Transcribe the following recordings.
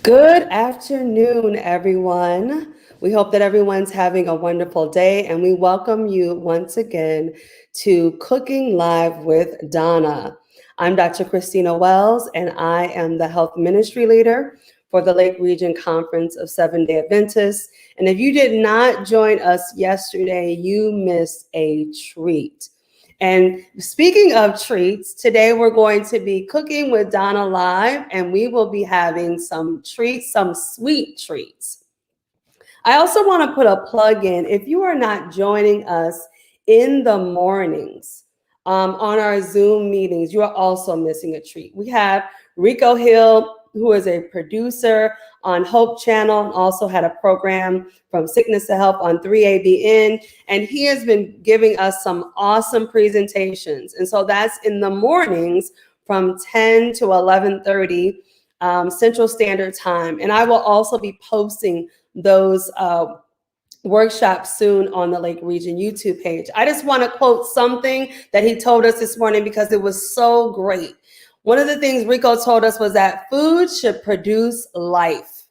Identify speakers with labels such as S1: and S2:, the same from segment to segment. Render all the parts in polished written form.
S1: Good afternoon, everyone. We hope that everyone's having a wonderful day, and we welcome you once again to Cooking Live with Donna. I'm Dr. Christina Wells, and I am the health ministry leader for the Lake Region Conference of Seventh-day Adventists. And if you did not join us yesterday, you missed a treat. And speaking of treats, today we're going to be cooking with Donna live, and we will be having some treats, some sweet treats. I also want to put a plug in. If you are not joining us in the mornings on our Zoom meetings, you are also missing a treat. We have Rico Hill, who is a producer on Hope Channel and also had a program from Sickness to Health on 3ABN. And he has been giving us some awesome presentations. And so that's in the mornings from 10 to 11:30 Central Standard Time. And I will also be posting those workshops soon on the Lake Region YouTube page. I just want to quote something that he told us this morning because it was so great. One of the things Rico told us was that food should produce life,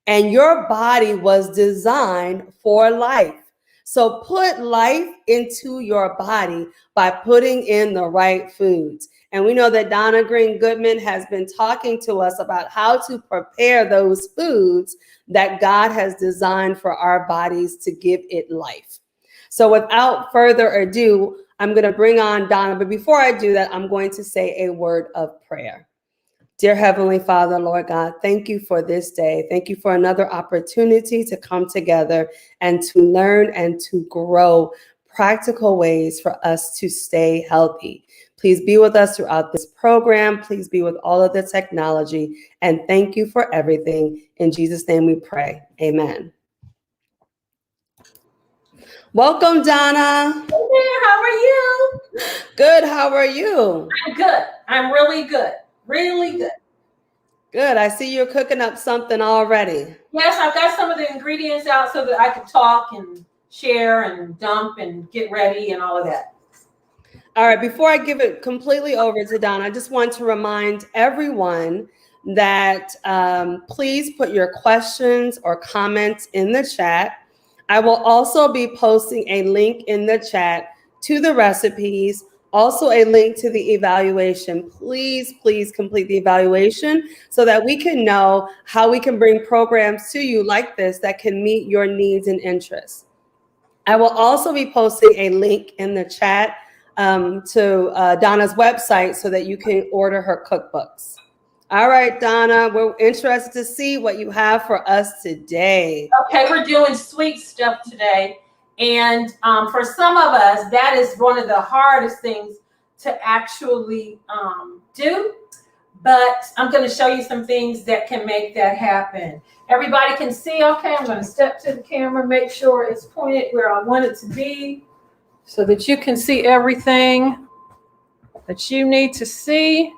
S1: and your body was designed for life. So put life into your body by putting in the right foods. And we know that Donna Green-Goodman has been talking to us about how to prepare those foods that God has designed for our bodies to give it life. So without further ado, I'm going to bring on Donna. But before I do that, I'm going to say a word of prayer. Dear Heavenly Father, Lord God, thank you for this day. Thank you for another opportunity to come together and to learn and to grow practical ways for us to stay healthy. Please be with us throughout this program. Please be with all of the technology. And thank you for everything. In Jesus' name we pray. Amen. Welcome, Donna.
S2: Hey there, how are you?
S1: Good, how are you?
S2: I'm good. I'm really good. Really good.
S1: Good. I see you're cooking up something already.
S2: Yes, I've got some of the ingredients out so that I can talk and share and dump and get ready and all of that.
S1: All right, before I give it completely over to Donna, I just want to remind everyone that please put your questions or comments in the chat. I will also be posting a link in the chat to the recipes, also a link to the evaluation. Please complete the evaluation so that we can know how we can bring programs to you like this that can meet your needs and interests. I will also be posting a link in the chat to Donna's website so that you can order her cookbooks. All right, Donna, we're interested to see what you have for us today.
S2: Okay, we're doing sweet stuff today. And for some of us, that is one of the hardest things to actually do. But I'm going to show you some things that can make that happen. Everybody can see, okay, I'm going to step to the camera, make sure it's pointed where I want it to be so that you can see everything that you need to see.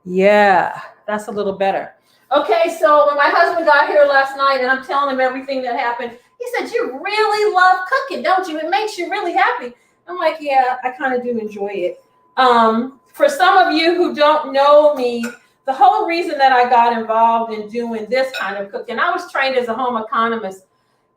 S2: Yeah, that's a little better. Okay, so when my husband got here last night and I'm telling him everything that happened, he said, "You really love cooking, don't you? It makes you really happy." I'm like, yeah, I kind of do enjoy it. For some of you who don't know me, the whole reason that I got involved in doing this kind of cooking, I was trained as a home economist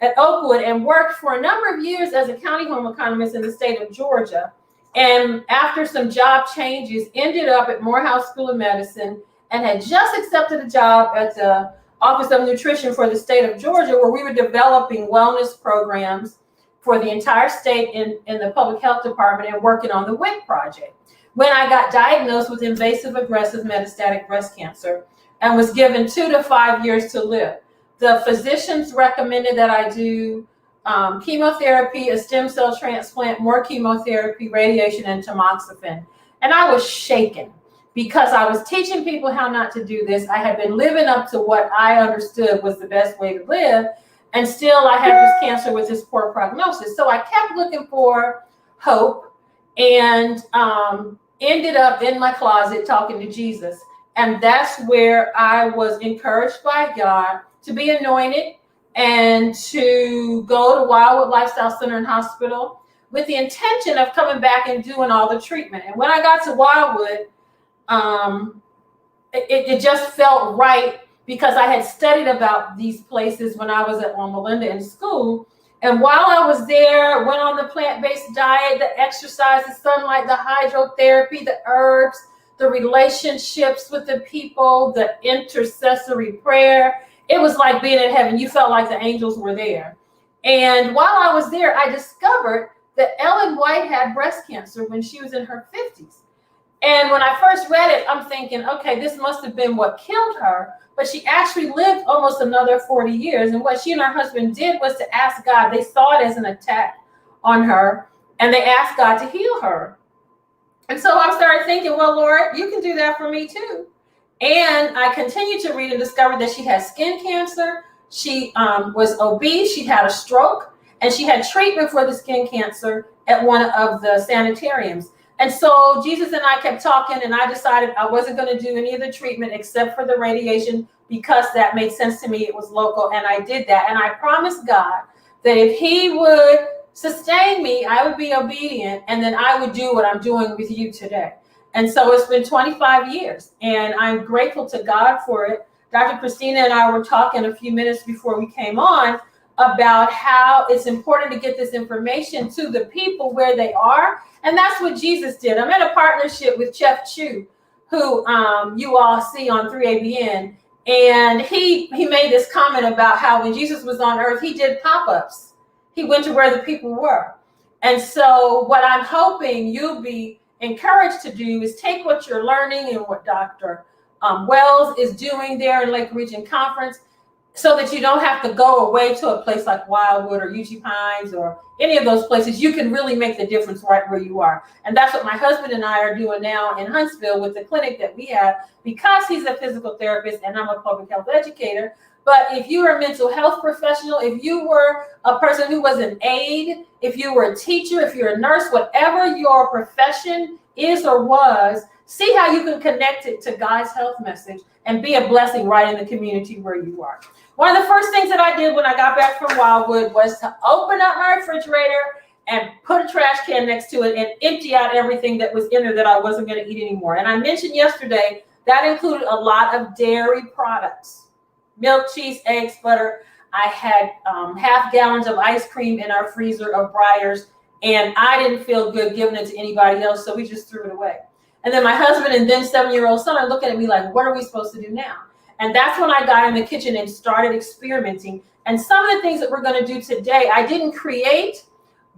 S2: at Oakwood and worked for a number of years as a county home economist in the state of Georgia. And after some job changes, ended up at Morehouse School of Medicine and had just accepted a job at the Office of Nutrition for the state of Georgia, where we were developing wellness programs for the entire state in the public health department and working on the WIC project. When I got diagnosed with invasive aggressive metastatic breast cancer and was given 2 to 5 years to live, the physicians recommended that I do chemotherapy, a stem cell transplant, more chemotherapy, radiation, and tamoxifen. And I was shaken because I was teaching people how not to do this. I had been living up to what I understood was the best way to live. And still I had this cancer with this poor prognosis. So I kept looking for hope and ended up in my closet talking to Jesus. And that's where I was encouraged by God to be anointed and to go to Wildwood Lifestyle Center and Hospital with the intention of coming back and doing all the treatment. And when I got to Wildwood, it just felt right because I had studied about these places when I was at Loma Linda in school. And while I was there, went on the plant-based diet, the exercise, the sunlight, the hydrotherapy, the herbs, the relationships with the people, the intercessory prayer. It was like being in heaven. You felt like the angels were there. And while I was there, I discovered that Ellen White had breast cancer when she was in her 50s. And when I first read it, I'm thinking, okay, this must have been what killed her. But she actually lived almost another 40 years. And what she and her husband did was to ask God. They saw it as an attack on her, and they asked God to heal her. And so I started thinking, well, Lord, you can do that for me too. And I continued to read and discovered that she had skin cancer. She was obese. She had a stroke, and she had treatment for the skin cancer at one of the sanitariums. And so Jesus and I kept talking, and I decided I wasn't going to do any of the treatment except for the radiation because that made sense to me. It was local, and I did that. And I promised God that if he would sustain me, I would be obedient, and then I would do what I'm doing with you today. And so it's been 25 years, and I'm grateful to God for it. Dr. Christina and I were talking a few minutes before we came on about how it's important to get this information to the people where they are. And that's what Jesus did. I'm in a partnership with Chef Chu, who you all see on 3ABN. And he made this comment about how when Jesus was on earth, he did pop-ups. He went to where the people were. And so what I'm hoping you'll be encouraged to do is take what you're learning and what Dr. Wells is doing there in Lake Region Conference, so that you don't have to go away to a place like Wildwood or UG Pines or any of those places. You can really make the difference right where you are. And that's what my husband and I are doing now in Huntsville with the clinic that we have, because he's a physical therapist and I'm a public health educator. But if you are a mental health professional, if you were a person who was an aide, if you were a teacher, if you're a nurse, whatever your profession is or was, see how you can connect it to God's health message and be a blessing right in the community where you are. One of the first things that I did when I got back from Wildwood was to open up my refrigerator and put a trash can next to it and empty out everything that was in there that I wasn't going to eat anymore. And I mentioned yesterday that included a lot of dairy products, milk, cheese, eggs, butter. I had half gallons of ice cream in our freezer of Breyers, and I didn't feel good giving it to anybody else, so we just threw it away. And then my husband and then 7-year-old son are looking at me like, what are we supposed to do now? And that's when I got in the kitchen and started experimenting. And some of the things that we're going to do today, I didn't create,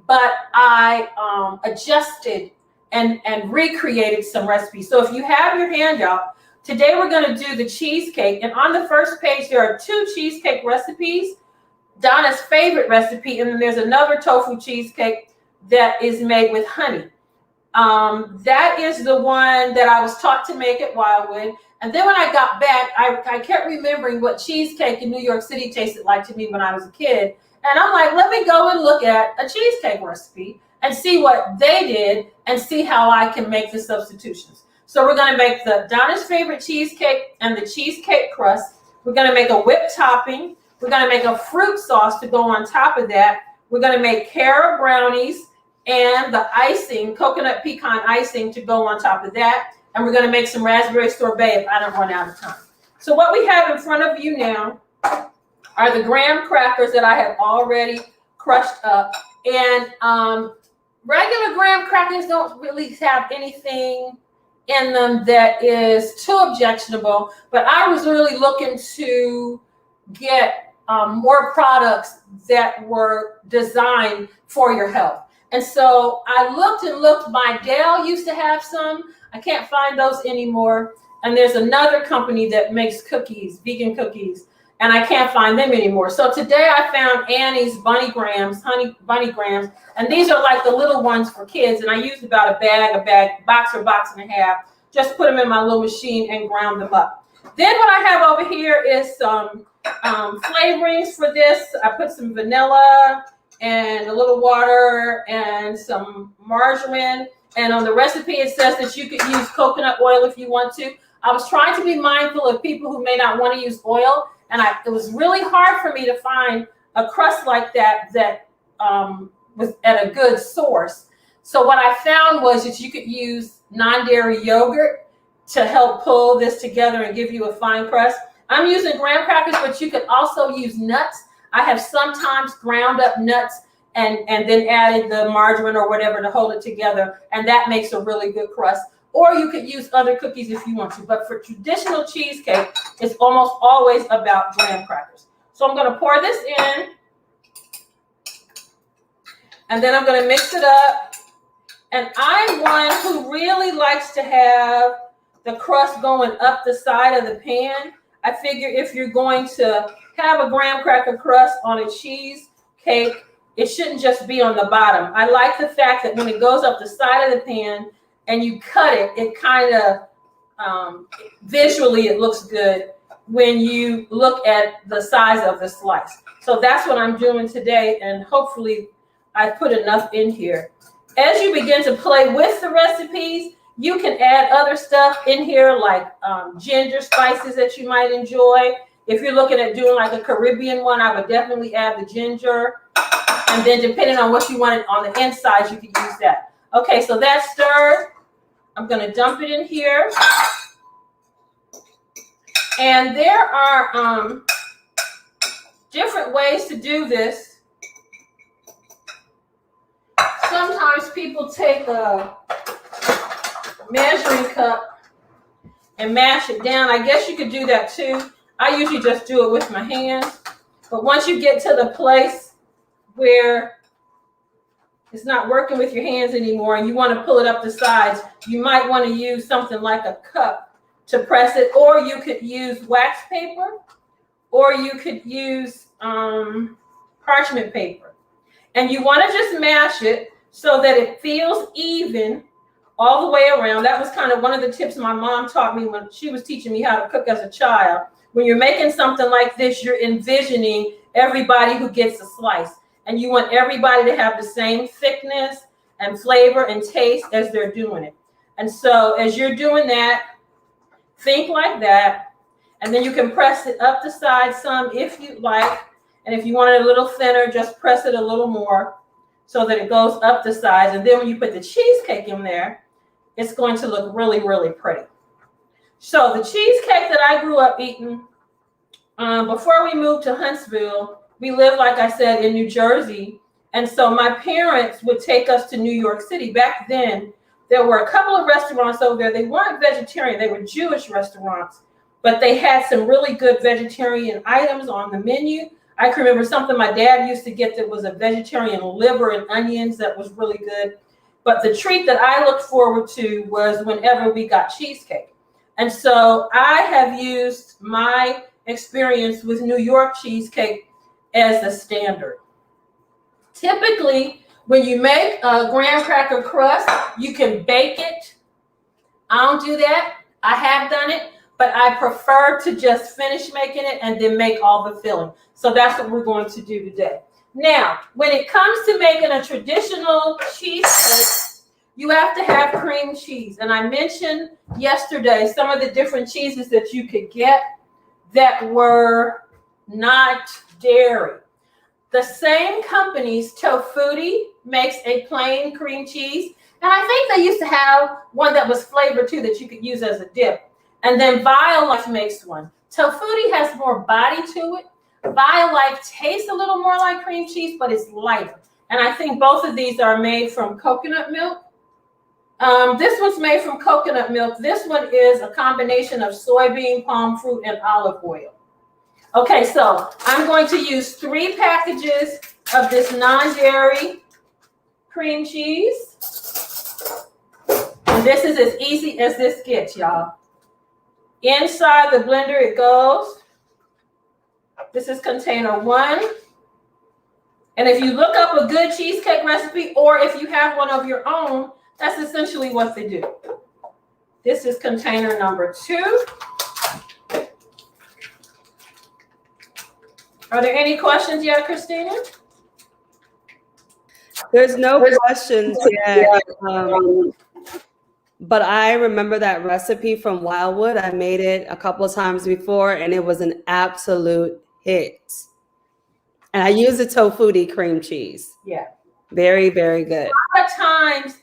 S2: but I adjusted and recreated some recipes. So if you have your handout, today we're going to do the cheesecake. And on the first page, there are 2 cheesecake recipes, Donna's favorite recipe, and then there's another tofu cheesecake that is made with honey. That is the one that I was taught to make at Wildwood. And then when I got back, I kept remembering what cheesecake in New York City tasted like to me when I was a kid. And I'm like, let me go and look at a cheesecake recipe and see what they did and see how I can make the substitutions. So we're going to make the Donna's favorite cheesecake and the cheesecake crust. We're going to make a whipped topping. We're going to make a fruit sauce to go on top of that. We're going to make Cara brownies and the icing, coconut pecan icing, to go on top of that. And we're going to make some raspberry sorbet if I don't run out of time. So what we have in front of you now are the graham crackers that I have already crushed up. And regular graham crackers don't really have anything in them that is too objectionable. But I was really looking to get more products that were designed for your health. And so I looked and looked. My Dale used to have some. I can't find those anymore. And there's another company that makes cookies, vegan cookies, and I can't find them anymore. So today I found Annie's Bunny Grams, honey bunny grams, and these are like the little ones for kids. And I used about a bag, box or box and a half. Just put them in my little machine and ground them up. Then what I have over here is some flavorings for this. I put some vanilla and a little water and some margarine. And on the recipe, it says that you could use coconut oil if you want to. I was trying to be mindful of people who may not want to use oil. And it was really hard for me to find a crust like that was at a good source. So what I found was that you could use non-dairy yogurt to help pull this together and give you a fine crust. I'm using graham crackers, but you could also use nuts. I have sometimes ground up nuts and then added the margarine or whatever to hold it together, and that makes a really good crust. Or you could use other cookies if you want to, but for traditional cheesecake, it's almost always about graham crackers. So I'm going to pour this in, and then I'm going to mix it up. And I'm one who really likes to have the crust going up the side of the pan. I figure if you're going to have a graham cracker crust on a cheesecake, it shouldn't just be on the bottom. I like the fact that when it goes up the side of the pan and you cut it, it kind of visually it looks good when you look at the size of the slice. So that's what I'm doing today, and hopefully I put enough in here. As you begin to play with the recipes, you can add other stuff in here like ginger spices that you might enjoy. If you're looking at doing like a Caribbean one, I would definitely add the ginger. And then depending on what you want on the inside, you can use that. Okay, so that's stirred. I'm going to dump it in here. And there are different ways to do this. Sometimes people take a measuring cup and mash it down. I guess you could do that too. I usually just do it with my hands. But once you get to the place where it's not working with your hands anymore and you want to pull it up the sides, you might want to use something like a cup to press it, or you could use wax paper, or you could use parchment paper. And you want to just mash it so that it feels even all the way around. That was kind of one of the tips my mom taught me when she was teaching me how to cook as a child. When you're making something like this, you're envisioning everybody who gets a slice. And you want everybody to have the same thickness and flavor and taste as they're doing it. And so as you're doing that, think like that. And then you can press it up the side some if you like. And if you want it a little thinner, just press it a little more so that it goes up the sides. And then when you put the cheesecake in there, it's going to look really, really pretty. So the cheesecake that I grew up eating, before we moved to Huntsville, we lived, like I said, in New Jersey. And so my parents would take us to New York City. Back then, there were a couple of restaurants over there. They weren't vegetarian. They were Jewish restaurants. But they had some really good vegetarian items on the menu. I can remember something my dad used to get that was a vegetarian liver and onions that was really good. But the treat that I looked forward to was whenever we got cheesecake. And so I have used my experience with New York cheesecake as the standard. Typically, when you make a graham cracker crust, you can bake it. I don't do that. I have done it, but I prefer to just finish making it and then make all the filling. So that's what we're going to do today. Now, when it comes to making a traditional cheesecake, you have to have cream cheese. And I mentioned yesterday some of the different cheeses that you could get that were not dairy. The same company's Tofutti makes a plain cream cheese. And I think they used to have one that was flavored too that you could use as a dip. And then BioLife makes one. Tofutti has more body to it. BioLife tastes a little more like cream cheese, but it's lighter. And I think both of these are made from coconut milk. This one's made from coconut milk. This one is a combination of soybean, palm fruit, and olive oil. Okay, so I'm going to use 3 packages of this non-dairy cream cheese. And this is as easy as this gets, y'all. Inside the blender it goes. This is container 1. And if you look up a good cheesecake recipe, or if you have one of your own, that's essentially what they do. This is container number 2. Are there any questions yet, Christina?
S1: There's no questions yet. But I remember that recipe from Wildwood. I made it a couple of times before, and it was an absolute hit. And I used the Tofutti cream cheese.
S2: Yeah.
S1: Very, very good.
S2: A lot of times,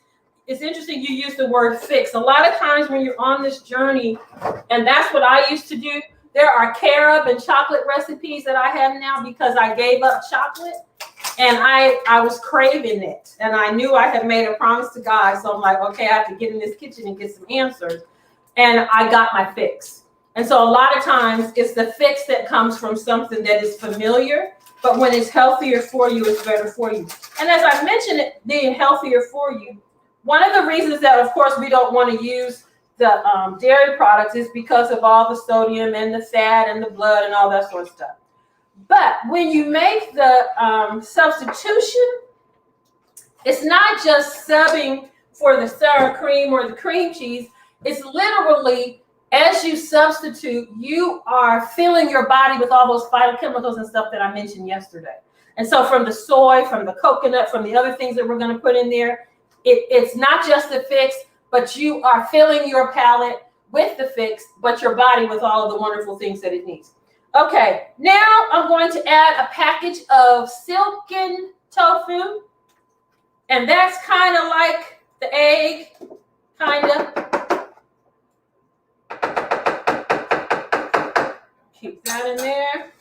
S2: it's interesting you use the word fix. A lot of times when you're on this journey, and that's what I used to do, There are carob and chocolate recipes that I have now because I gave up chocolate and I was craving it. And I knew I had made a promise to God. So I'm like, okay, I have to get in this kitchen and get some answers. And I got my fix. And so a lot of times it's the fix that comes from something that is familiar, but when it's healthier for you, it's better for you. And as I mentioned, it being healthier for you, one of the reasons that, of course, we don't want to use the dairy products is because of all the sodium and the fat and the blood and all that sort of stuff. But when you make the substitution, it's not just subbing for the sour cream or the cream cheese. It's literally, as you substitute, you are filling your body with all those phytochemicals and stuff that I mentioned yesterday. And so from the soy, from the coconut, from the other things that we're going to put in there, it's not just the fix, but you are filling your palate with the fix, but your body with all of the wonderful things that it needs. Okay, now I'm going to add a package of silken tofu. And that's kind of like the egg, kind of. Keep that in there.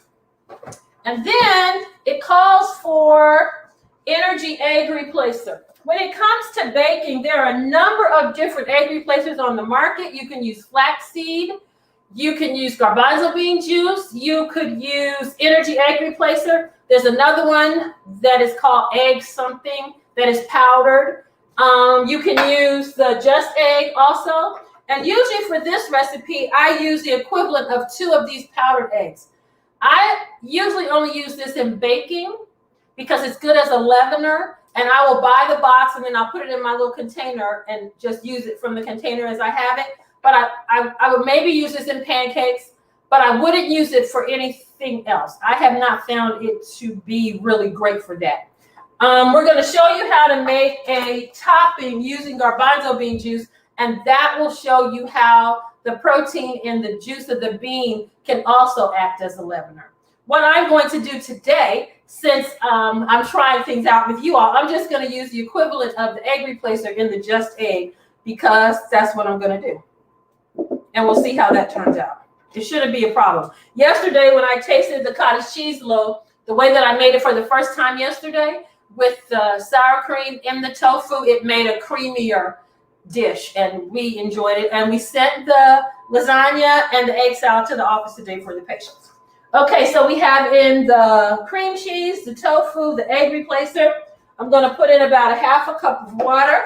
S2: And then it calls for energy egg replacer. When it comes to baking, there are a number of different egg replacers on the market. You can use flaxseed. You can use garbanzo bean juice. You could use energy egg replacer. There's another one that is called egg something that is powdered. You can use the just egg also. And usually for this recipe, I use the equivalent of 2 of these powdered eggs. I usually only use this in baking because it's good as a leavener. And I will buy the box and then I'll put it in my little container and just use it from the container as I have it. But I would maybe use this in pancakes, but I wouldn't use it for anything else. I have not found it to be really great for that. We're going to show you how to make a topping using garbanzo bean juice, and that will show you how the protein in the juice of the bean can also act as a leavener. What I'm going to do today, since I'm trying things out with you all, I'm just going to use the equivalent of the egg replacer in the just egg because that's what I'm going to do. And we'll see how that turns out. It shouldn't be a problem. Yesterday, when I tasted the cottage cheese loaf, the way that I made it for the first time yesterday, with the sour cream in the tofu, it made a creamier dish, and we enjoyed it. And we sent the lasagna and the egg salad to the office today for the patients. Okay, so we have in the cream cheese, the tofu, the egg replacer. I'm going to put in about a half a cup of water,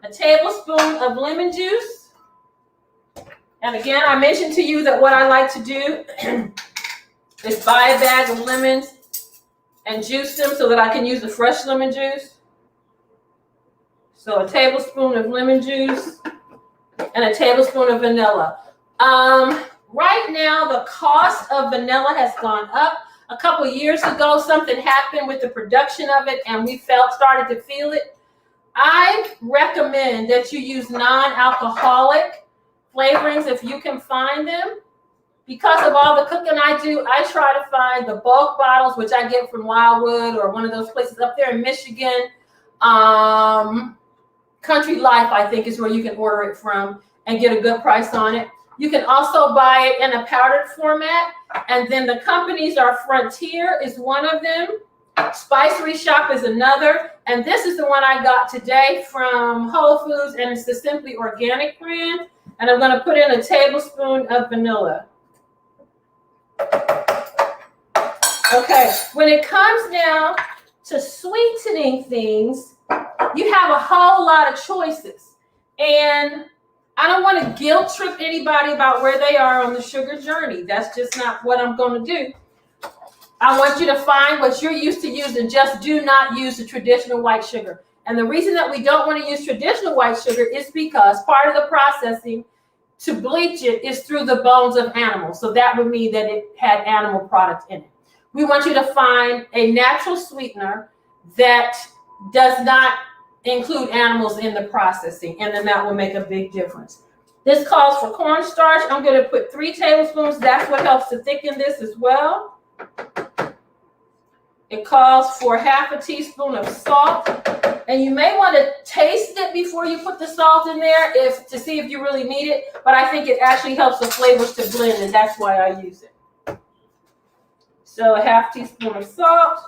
S2: a tablespoon of lemon juice. And again, I mentioned to you that what I like to do is buy a bag of lemons and juice them so that I can use the fresh lemon juice. So a tablespoon of lemon juice and a tablespoon of vanilla. Right now, the cost of vanilla has gone up. A couple years ago, something happened with the production of it, and we started to feel it. I recommend that you use non-alcoholic flavorings if you can find them. Because of all the cooking I do, I try to find the bulk bottles, which I get from Wildwood or one of those places up there in Michigan. Country Life, I think, is where you can order it from and get a good price on it. You can also buy it in a powdered format. And then the companies are Frontier is one of them. Spicery Shop is another. And this is the one I got today from Whole Foods, and it's the Simply Organic brand. And I'm going to put in a tablespoon of vanilla. Okay, when it comes now to sweetening things, you have a whole lot of choices. And I don't want to guilt trip anybody about where they are on the sugar journey. That's just not what I'm going to do. I want you to find what you're used to using. Just do not use the traditional white sugar. And the reason that we don't want to use traditional white sugar is because part of the processing to bleach it is through the bones of animals. So that would mean that it had animal product in it. We want you to find a natural sweetener that does not include animals in the processing, and then that will make a big difference. This calls for cornstarch. I'm going to put 3 tablespoons. That's what helps to thicken this as well. It calls for half a teaspoon of salt. And you may want to taste it before you put the salt in there to see if you really need it. But I think it actually helps the flavors to blend, and that's why I use it. So a half teaspoon of salt.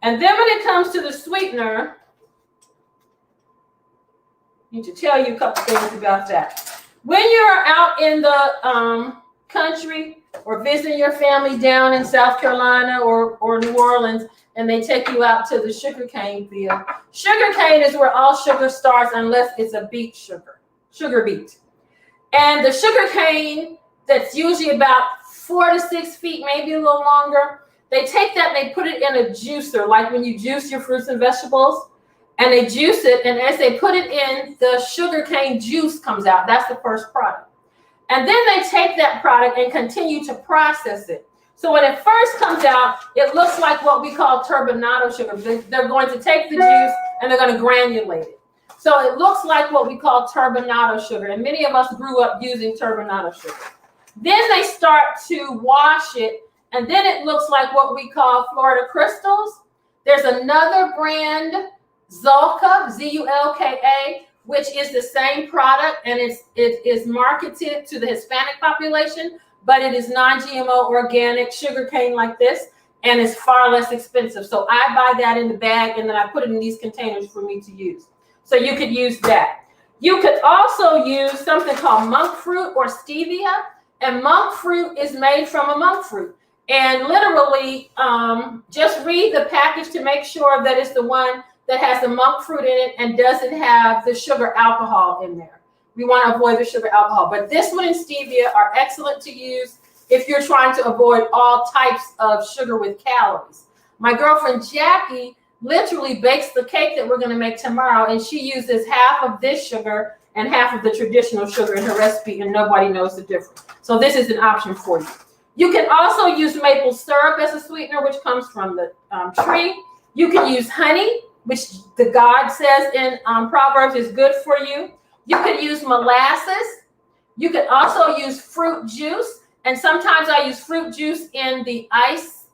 S2: And then when it comes to the sweetener, I need to tell you a couple things about that. When you're out in the country or visiting your family down in South Carolina or New Orleans, and they take you out to the sugarcane field. Sugarcane is where all sugar starts unless it's a beet sugar beet. And the sugarcane that's usually about 4 to 6 feet, maybe a little longer, they take that and they put it in a juicer, like when you juice your fruits and vegetables, and they juice it, and as they put it in, the sugarcane juice comes out. That's the first product. And then they take that product and continue to process it. So when it first comes out, it looks like what we call turbinado sugar. They're going to take the juice and they're going to granulate it. So it looks like what we call turbinado sugar. And many of us grew up using turbinado sugar. Then they start to wash it, and then it looks like what we call Florida crystals. There's another brand, Zulka, Z-U-L-K-A, which is the same product, and it is marketed to the Hispanic population, but it is non-GMO organic sugarcane like this, and it's far less expensive. So I buy that in the bag, and then I put it in these containers for me to use. So you could use that. You could also use something called monk fruit or stevia, and monk fruit is made from a monk fruit. And literally, just read the package to make sure that it's the one that has the monk fruit in it and doesn't have the sugar alcohol in there. We want to avoid the sugar alcohol. But this one and stevia are excellent to use if you're trying to avoid all types of sugar with calories. My girlfriend Jackie literally bakes the cake that we're going to make tomorrow, and she uses half of this sugar and half of the traditional sugar in her recipe, and nobody knows the difference. So this is an option for you. You can also use maple syrup as a sweetener, which comes from the tree. You can use honey, which the God says in Proverbs is good for you. You can use molasses. You can also use fruit juice. And sometimes I use fruit juice in the ice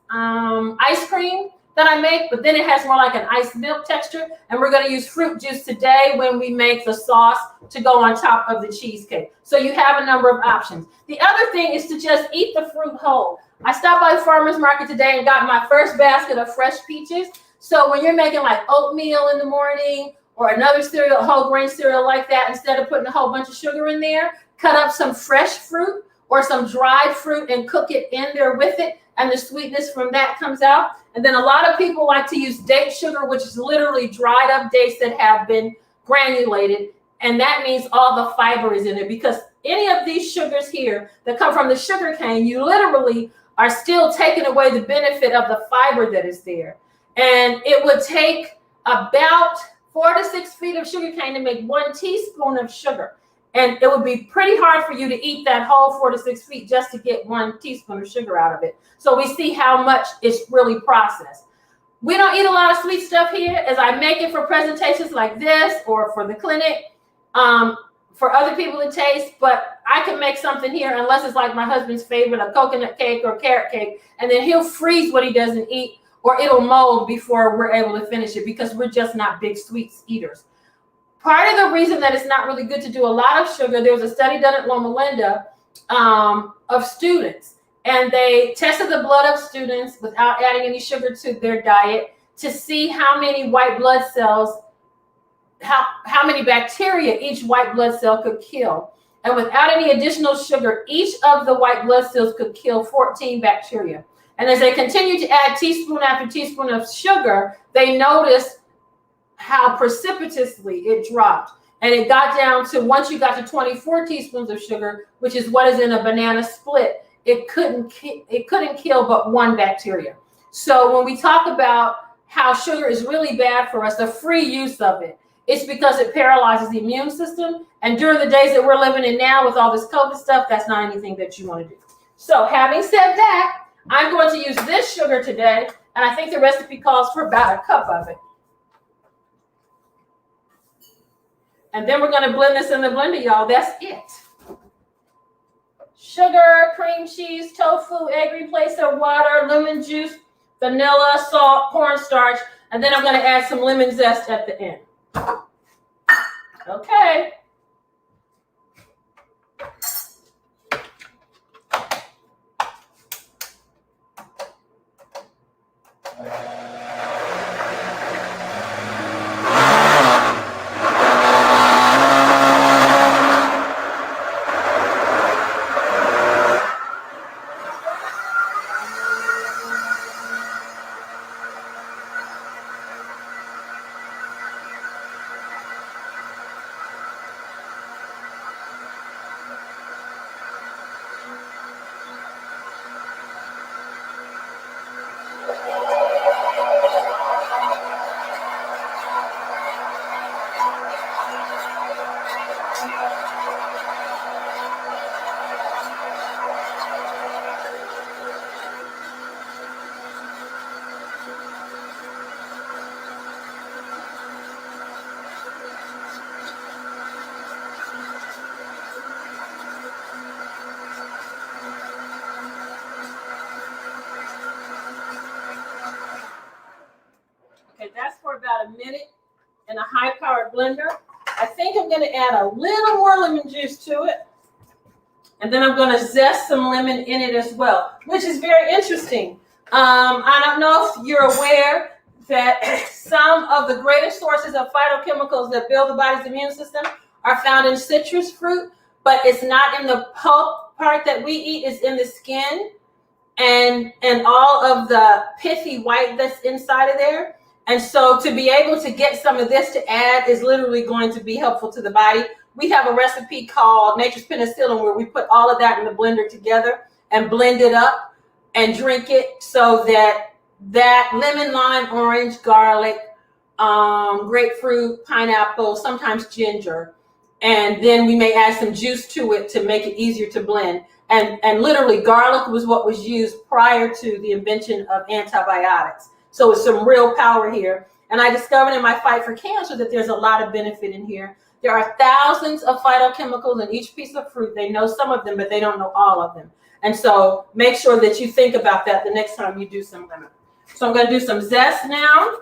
S2: cream that I make, but then it has more like an ice milk texture. And we're going to use fruit juice today when we make the sauce to go on top of the cheesecake. So you have a number of options. The other thing is to just eat the fruit whole. I stopped by the farmer's market today and got my first basket of fresh peaches. So when you're making like oatmeal in the morning or another cereal, a whole grain cereal like that, instead of putting a whole bunch of sugar in there, cut up some fresh fruit or some dried fruit and cook it in there with it. And the sweetness from that comes out. And then a lot of people like to use date sugar, which is literally dried up dates that have been granulated. And that means all the fiber is in it, because any of these sugars here that come from the sugar cane, you literally are still taking away the benefit of the fiber that is there. And it would take about 4 to 6 feet of sugar cane to make 1 teaspoon of sugar. And it would be pretty hard for you to eat that whole 4 to 6 feet just to get 1 teaspoon of sugar out of it. So we see how much is really processed. We don't eat a lot of sweet stuff here, as I make it for presentations like this or for the clinic, for other people to taste. But I can make something here, unless it's like my husband's favorite, a coconut cake or carrot cake, and then he'll freeze what he doesn't eat, or it'll mold before we're able to finish it, because we're just not big sweets eaters. Part of the reason that it's not really good to do a lot of sugar, there was a study done at Loma Linda of students, and they tested the blood of students without adding any sugar to their diet to see how many white blood cells, how many bacteria each white blood cell could kill. And without any additional sugar, each of the white blood cells could kill 14 bacteria. And as they continued to add teaspoon after teaspoon of sugar, they noticed how precipitously it dropped. And it got down to, once you got to 24 teaspoons of sugar, which is what is in a banana split, it couldn't kill but 1 bacteria. So when we talk about how sugar is really bad for us, the free use of it, it's because it paralyzes the immune system. And during the days that we're living in now with all this COVID stuff, that's not anything that you want to do. So having said that, I'm going to use this sugar today, and I think the recipe calls for about a cup of it. And then we're going to blend this in the blender, y'all. That's it. Sugar, cream cheese, tofu, egg replacer, water, lemon juice, vanilla, salt, cornstarch. And then I'm going to add some lemon zest at the end. Okay. Okay, that's for about a minute in a high-powered blender. I think I'm going to add a little more lemon juice to it. And then I'm going to zest some lemon in it as well, which is very interesting. I don't know if you're aware that some of the greatest sources of phytochemicals that build the body's immune system are found in citrus fruit, but it's not in the pulp part that we eat, it's in the skin and all of the pithy white that's inside of there. And so to be able to get some of this to add is literally going to be helpful to the body. We have a recipe called Nature's Penicillin where we put all of that in the blender together and blend it up and drink it, so that lemon, lime, orange, garlic, grapefruit, pineapple, sometimes ginger, and then we may add some juice to it to make it easier to blend. And literally garlic was what was used prior to the invention of antibiotics. So it's some real power here. And I discovered in my fight for cancer that there's a lot of benefit in here. There are thousands of phytochemicals in each piece of fruit. They know some of them, but they don't know all of them. And so make sure that you think about that the next time you do some lemon. So I'm going to do some zest now,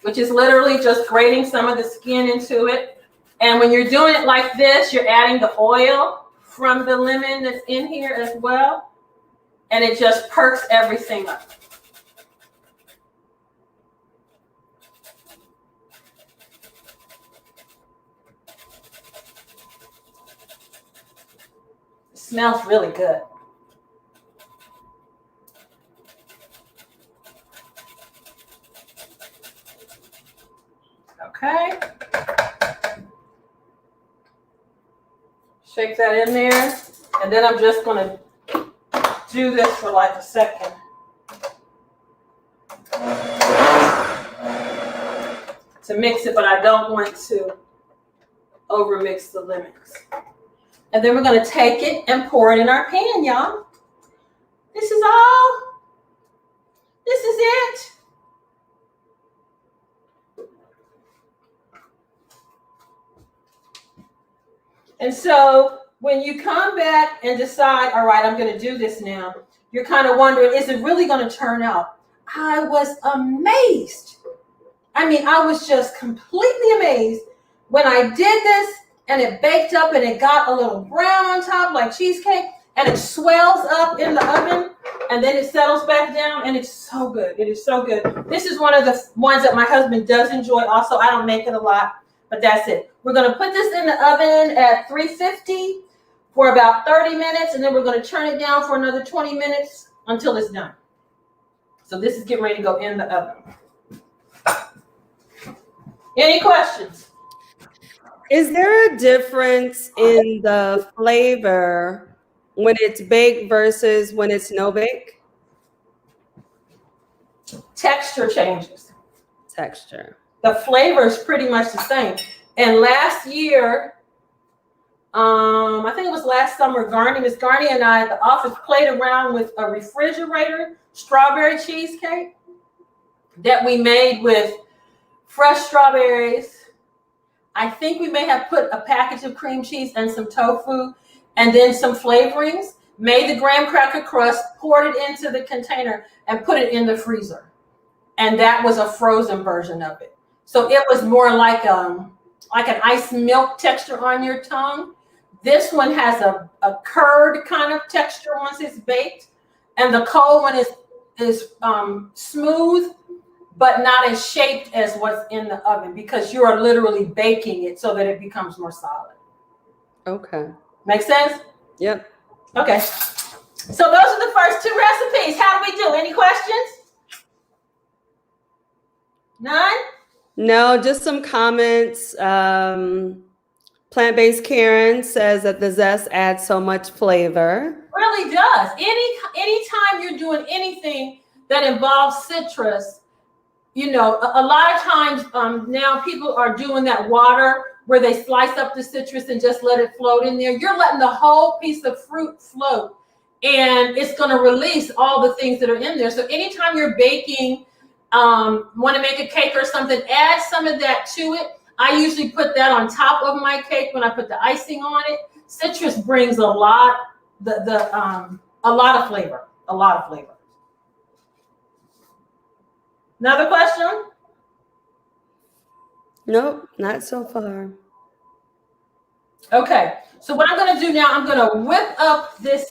S2: which is literally just grating some of the skin into it. And when you're doing it like this, you're adding the oil from the lemon that's in here as well. And it just perks everything up. It smells really good. Okay. Shake that in there. And then I'm just going to do this for like a second. To mix it, but I don't want to overmix the lemons. And then we're going to take it and pour it in our pan, y'all. This is all. This is it. And so when you come back and decide, all right, I'm going to do this now, you're kind of wondering, is it really going to turn out? I was amazed. I mean, I was just completely amazed when I did this and it baked up and it got a little brown on top like cheesecake and it swells up in the oven and then it settles back down and it's so good. It is so good. This is one of the ones that my husband does enjoy also. I don't make it a lot, but that's it. We're going to put this in the oven at 350 for about 30 minutes, and then we're going to turn it down for another 20 minutes until it's done. So this is getting ready to go in the oven. Any questions?
S1: Is there a difference in the flavor when it's baked versus when it's no bake?
S2: Texture changes.
S1: Texture.
S2: The flavor is pretty much the same. And last year, I think it was last summer, Miss Garney and I at the office played around with a refrigerator strawberry cheesecake that we made with fresh strawberries. I think we may have put a package of cream cheese and some tofu and then some flavorings, made the graham cracker crust, poured it into the container, and put it in the freezer. and that was a frozen version of it. So it was more like an iced milk texture on your tongue. This one has a curd kind of texture once it's baked, and the cold one is smooth, but not as shaped as what's in the oven because you are literally baking it so that it becomes more solid.
S1: Okay.
S2: Make sense?
S1: Yep.
S2: Okay. So those are the first two recipes. How do we do? Any questions? None?
S1: No, just some comments. Plant-based Karen says that the zest adds so much flavor.
S2: Really does. Anytime you're doing anything that involves citrus, you know, a lot of times now people are doing that water where they slice up the citrus and just let it float in there. You're letting the whole piece of fruit float, and it's going to release all the things that are in there. So anytime you're baking, want to make a cake or something, add some of that to it. I usually put that on top of my cake when I put the icing on it. Citrus brings a lot of flavor, a lot of flavor. Another question?
S1: Nope, not so far.
S2: Okay, so what I'm going to do now, I'm going to whip up this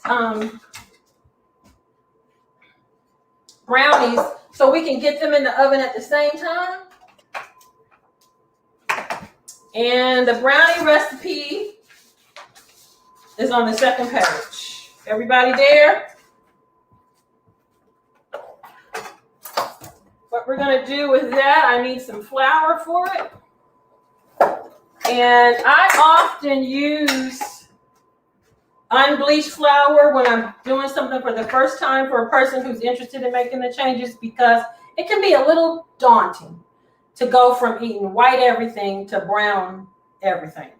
S2: brownies so we can get them in the oven at the same time. And the brownie recipe is on the second page. Everybody there? What we're going to do with that, I need some flour for it. And I often use unbleached flour when I'm doing something for the first time for a person who's interested in making the changes, because it can be a little daunting to go from eating white everything to brown everything.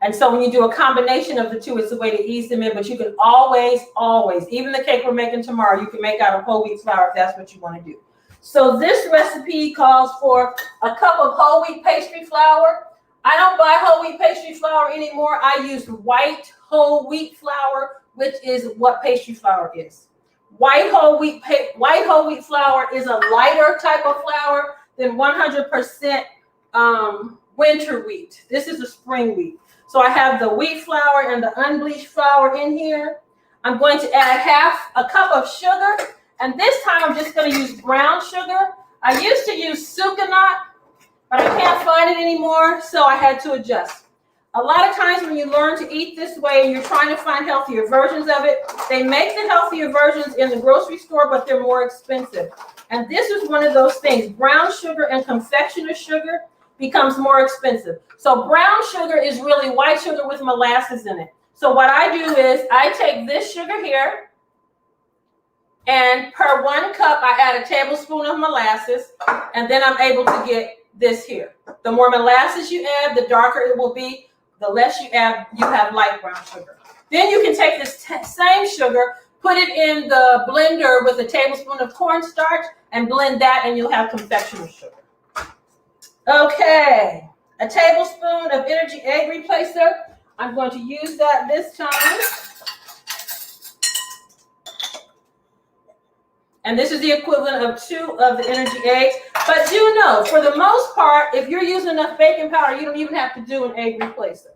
S2: And so when you do a combination of the two, it's a way to ease them in, but you can always, even the cake we're making tomorrow, you can make out of whole wheat flour if that's what you want to do. So this recipe calls for a cup of whole wheat pastry flour. I don't buy whole wheat pastry flour anymore. I use white whole wheat flour, which is what pastry flour is. White whole wheat flour is a lighter type of flour than 100% winter wheat. This is a spring wheat. So I have the wheat flour and the unbleached flour in here. I'm going to add half a cup of sugar, and this time I'm just going to use brown sugar. I used to use sucanat, but I can't find it anymore, so I had to adjust. A lot of times when you learn to eat this way and you're trying to find healthier versions of it, they make the healthier versions in the grocery store, but they're more expensive. And this is one of those things. Brown sugar and confectioner sugar becomes more expensive. So brown sugar is really white sugar with molasses in it. So what I do is I take this sugar here, and per 1 cup, I add a tablespoon of molasses, and then I'm able to get this here. The more molasses you add, the darker it will be. The less you add, you have light brown sugar. Then you can take this same sugar, put it in the blender with a tablespoon of cornstarch, and blend that, and you'll have confectioner sugar. Okay, a tablespoon of energy egg replacer. I'm going to use that this time. And this is the equivalent of 2 of the energy eggs. But do know, for the most part, if you're using enough baking powder, you don't even have to do an egg replacer.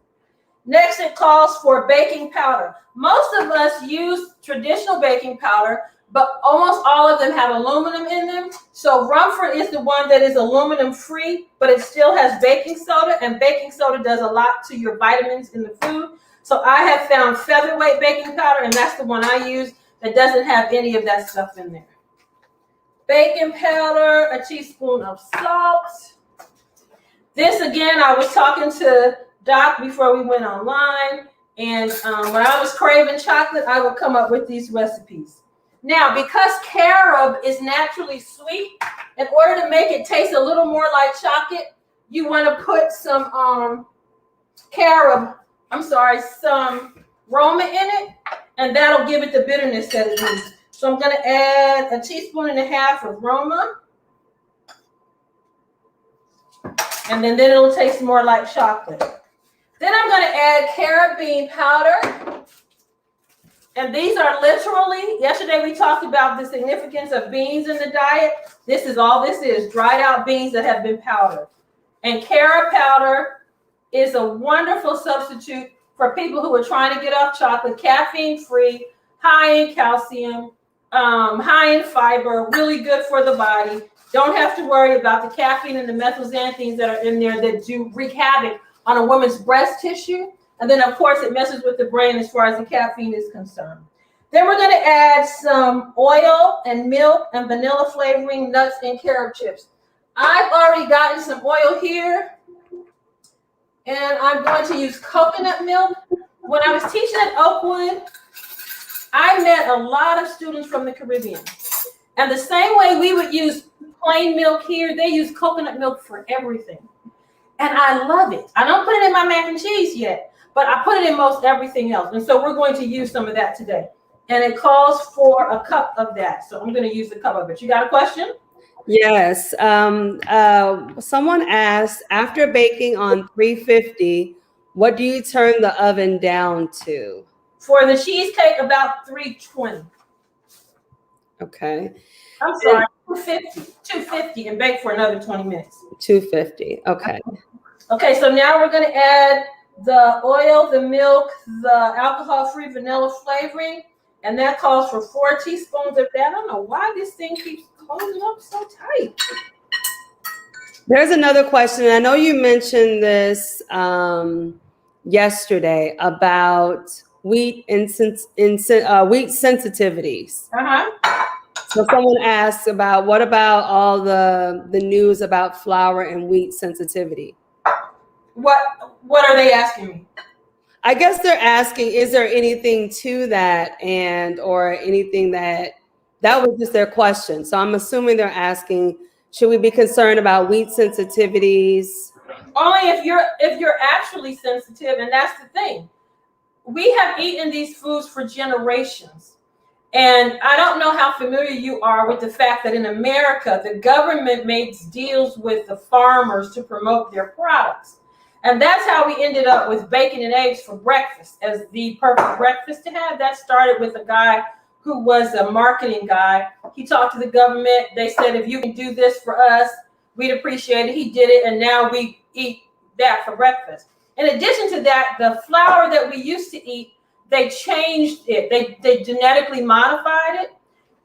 S2: Next, it calls for baking powder. Most of us use traditional baking powder, but almost all of them have aluminum in them. So Rumford is the one that is aluminum free, but it still has baking soda, and baking soda does a lot to your vitamins in the food. So I have found featherweight baking powder, and that's the one I use, that doesn't have any of that stuff in there. Baking powder, a teaspoon of salt. This, again, I was talking to Doc before we went online, and when I was craving chocolate, I would come up with these recipes. Now, because carob is naturally sweet, in order to make it taste a little more like chocolate, you want to put some some Roma in it, and that'll give it the bitterness that it needs. So I'm going to add a teaspoon and a half of Roma. And then it'll taste more like chocolate. Then I'm going to add carob bean powder. And these are literally, yesterday we talked about the significance of beans in the diet. This is all this is, dried out beans that have been powdered. And carob powder is a wonderful substitute for people who are trying to get off chocolate, caffeine free, high in calcium, high in fiber, really good for the body. Don't have to worry about the caffeine and the methylxanthines that are in there that do wreak havoc on a woman's breast tissue. And then, of course, it messes with the brain as far as the caffeine is concerned. Then we're going to add some oil and milk and vanilla flavoring, nuts and carob chips. I've already gotten some oil here, and I'm going to use coconut milk. When I was teaching at Oakwood, I met a lot of students from the Caribbean. And the same way we would use plain milk here, they use coconut milk for everything. And I love it. I don't put it in my mac and cheese yet, but I put it in most everything else. And so we're going to use some of that today. And it calls for a cup of that. So I'm going to use a cup of it. You got a question?
S1: Yes. Someone asked, after baking on 350, what do you turn the oven down to?
S2: For the cheesecake, about 320.
S1: Okay.
S2: I'm sorry, 250 and bake for another 20 minutes.
S1: 250. Okay.
S2: Okay, so now we're going to add the oil, the milk, the alcohol-free vanilla flavoring, and that calls for 4 teaspoons of that. I don't know why this thing keeps closing up so tight.
S1: There's another question. I know you mentioned this yesterday about wheat sensitivities. So someone asks about what about all the news about flour and wheat sensitivity?
S2: What are they asking me?
S1: I guess they're asking, is there anything to that, and or anything that was just their question. So I'm assuming they're asking, should we be concerned about wheat sensitivities?
S2: Only if you're actually sensitive, and that's the thing. We have eaten these foods for generations. And I don't know how familiar you are with the fact that in America, the government makes deals with the farmers to promote their products. And that's how we ended up with bacon and eggs for breakfast as the perfect breakfast to have. That started with a guy who was a marketing guy. He talked to the government. They said, if you can do this for us, we'd appreciate it. He did it, and now we eat that for breakfast. In addition to that, the flour that we used to eat, they changed it. They genetically modified it.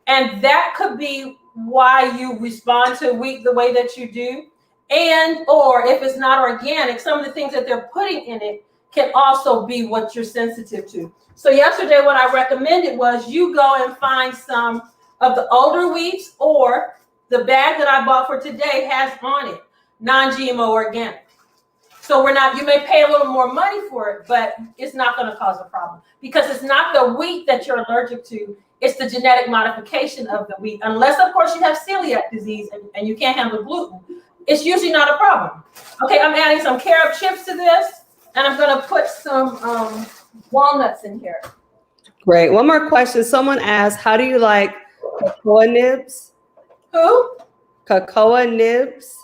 S2: And that could be why you respond to wheat the way that you do. And, or if it's not organic, some of the things that they're putting in it can also be what you're sensitive to. So yesterday, what I recommended was you go and find some of the older wheats, or the bag that I bought for today has on it non-GMO organic. So you may pay a little more money for it, but it's not going to cause a problem, because it's not the wheat that you're allergic to. It's the genetic modification of the wheat. Unless, of course, you have celiac disease and you can't handle gluten. It's usually not a problem. Okay, I'm adding some carob chips to this, and I'm going to put some walnuts in here.
S1: Great. One more question. Someone asked, how do you like cocoa nibs?
S2: Who?
S1: Cocoa nibs?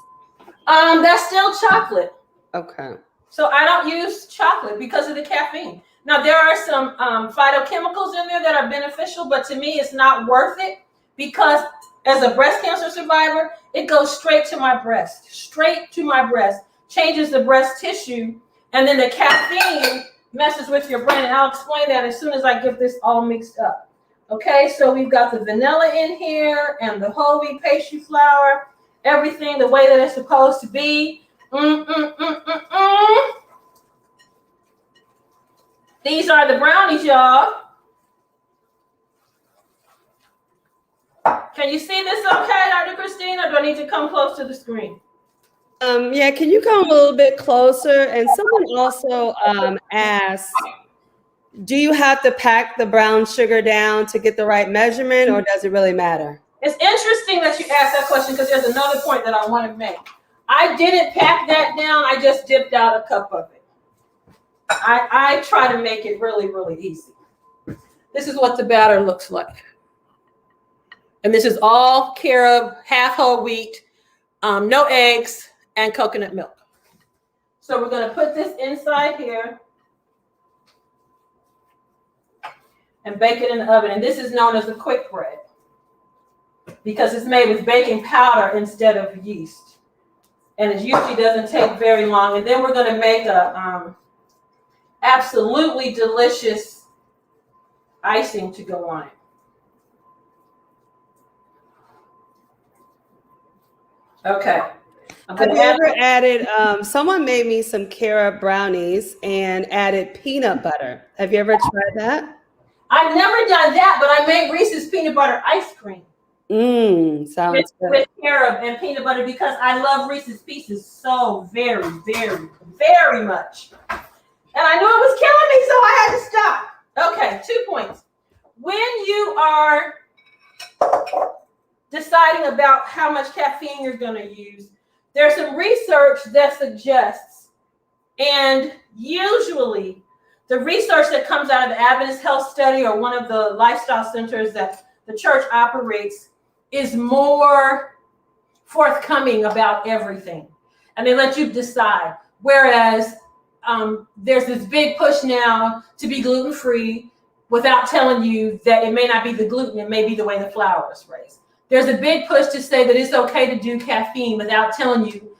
S2: That's still chocolate.
S1: Okay.
S2: So I don't use chocolate because of the caffeine. Now, there are some phytochemicals in there that are beneficial, but to me, it's not worth it, because as a breast cancer survivor, it goes straight to my breast, changes the breast tissue, and then the caffeine messes with your brain. And I'll explain that as soon as I get this all mixed up. Okay, so we've got the vanilla in here and the whole wheat pastry flour, everything the way that it's supposed to be. These are the brownies, y'all. Can you see this okay, Dr. Christine, or do I need to come close to the screen?
S1: Yeah, can you come a little bit closer? And someone also asked, do you have to pack the brown sugar down to get the right measurement, or does it really matter?
S2: It's interesting that you asked that question, because there's another point that I want to make. I didn't pack that down. I just dipped out a cup of it. I try to make it really, really easy. This is what the batter looks like. And this is all carob, half whole wheat, no eggs, and coconut milk. So we're going to put this inside here. and bake it in the oven. And this is known as the quick bread because it's made with baking powder instead of yeast. And it usually doesn't take very long. And then we're going to make a absolutely delicious icing to go on it. Okay.
S1: Have you ever added, someone made me some carob brownies and added peanut butter. Have you ever tried that?
S2: I've never done that, but I made Reese's peanut butter ice cream.
S1: Sounds good.
S2: With carob and peanut butter because I love Reese's Pieces so very, very, very much. And I knew it was killing me, so I had to stop. Okay, 2 points. When you are deciding about how much caffeine you're going to use, there's some research that suggests, and usually the research that comes out of the Adventist Health Study or one of the lifestyle centers that the church operates is more forthcoming about everything. And they let you decide. Whereas there's this big push now to be gluten-free without telling you that it may not be the gluten, it may be the way the flour is raised. There's a big push to say that it's okay to do caffeine without telling you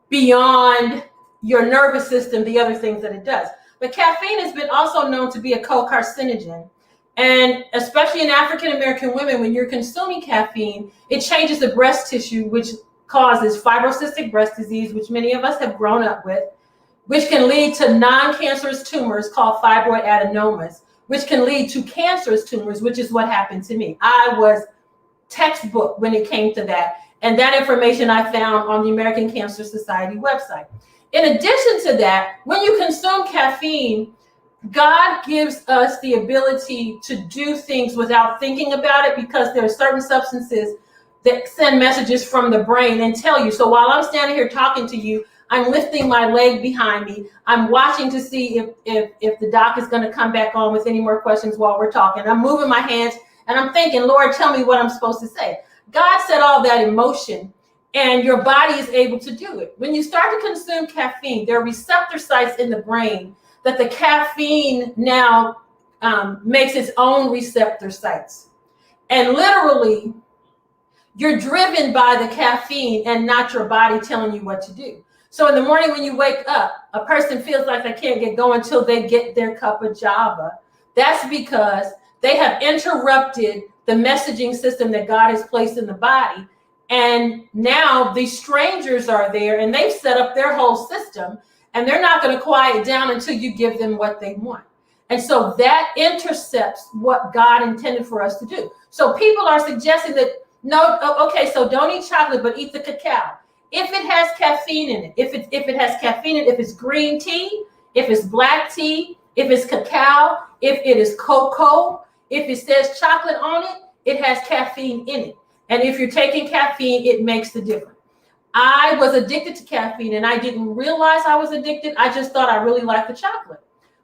S2: beyond your nervous system the other things that it does. But caffeine has been also known to be a co-carcinogen. And especially in African-American women, when you're consuming caffeine, it changes the breast tissue, which causes fibrocystic breast disease, which many of us have grown up with, which can lead to non-cancerous tumors called fibroid adenomas, which can lead to cancerous tumors, which is what happened to me. I was textbook when it came to that. And that information I found on the American Cancer Society website. In addition to that, when you consume caffeine, God gives us the ability to do things without thinking about it because there are certain substances that send messages from the brain and tell you. So while I'm standing here talking to you, I'm lifting my leg behind me. I'm watching to see if the doc is going to come back on with any more questions while we're talking. I'm moving my hands and I'm thinking, Lord, tell me what I'm supposed to say. God set all that in motion and your body is able to do it. When you start to consume caffeine, there are receptor sites in the brain that the caffeine now makes its own receptor sites. And literally, you're driven by the caffeine and not your body telling you what to do. So in the morning when you wake up, a person feels like they can't get going until they get their cup of Java. That's because they have interrupted the messaging system that God has placed in the body. And now these strangers are there and they've set up their whole system and they're not going to quiet down until you give them what they want. And so that intercepts what God intended for us to do. So people are suggesting that, no, okay, so don't eat chocolate, but eat the cacao. If it has caffeine in it, if it has caffeine in it, if it's green tea, if it's black tea, if it's cacao, if it is cocoa, if it says chocolate on it, it has caffeine in it. And if you're taking caffeine, it makes the difference. I was addicted to caffeine and I didn't realize I was addicted. I just thought I really liked the chocolate.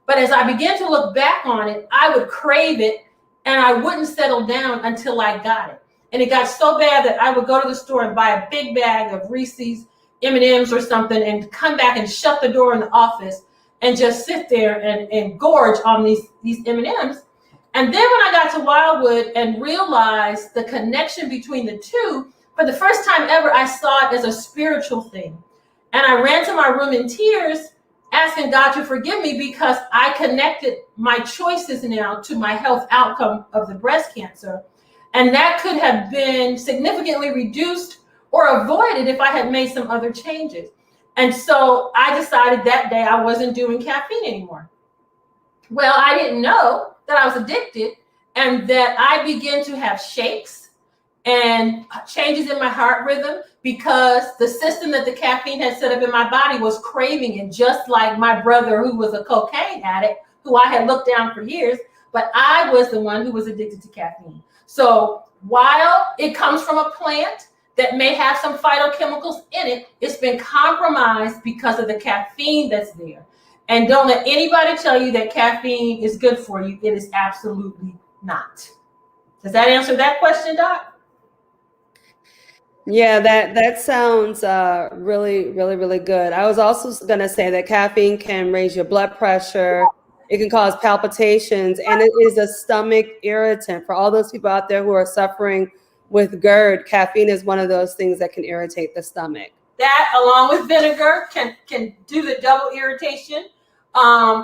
S2: But as I began to look back on it, I would crave it and I wouldn't settle down until I got it. And it got so bad that I would go to the store and buy a big bag of Reese's M&Ms or something and come back and shut the door in the office and just sit there and gorge on these M&Ms. And then when I got to Wildwood and realized the connection between the two, for the first time ever, I saw it as a spiritual thing. And I ran to my room in tears, asking God to forgive me because I connected my choices now to my health outcome of the breast cancer. And that could have been significantly reduced or avoided if I had made some other changes. And so I decided that day I wasn't doing caffeine anymore. Well, I didn't know that I was addicted and that I began to have shakes and changes in my heart rhythm because the system that the caffeine had set up in my body was craving it, just like my brother who was a cocaine addict, who I had looked down for years, but I was the one who was addicted to caffeine. So while it comes from a plant that may have some phytochemicals in it, it's been compromised because of the caffeine that's there. And don't let anybody tell you that caffeine is good for you. It is absolutely not. Does that answer that question, Doc?
S1: Yeah, that sounds really, really, really good. I was also going to say that caffeine can raise your blood pressure. It can cause palpitations, and it is a stomach irritant. For all those people out there who are suffering with GERD, caffeine is one of those things that can irritate the stomach.
S2: That, along with vinegar, can do the double irritation.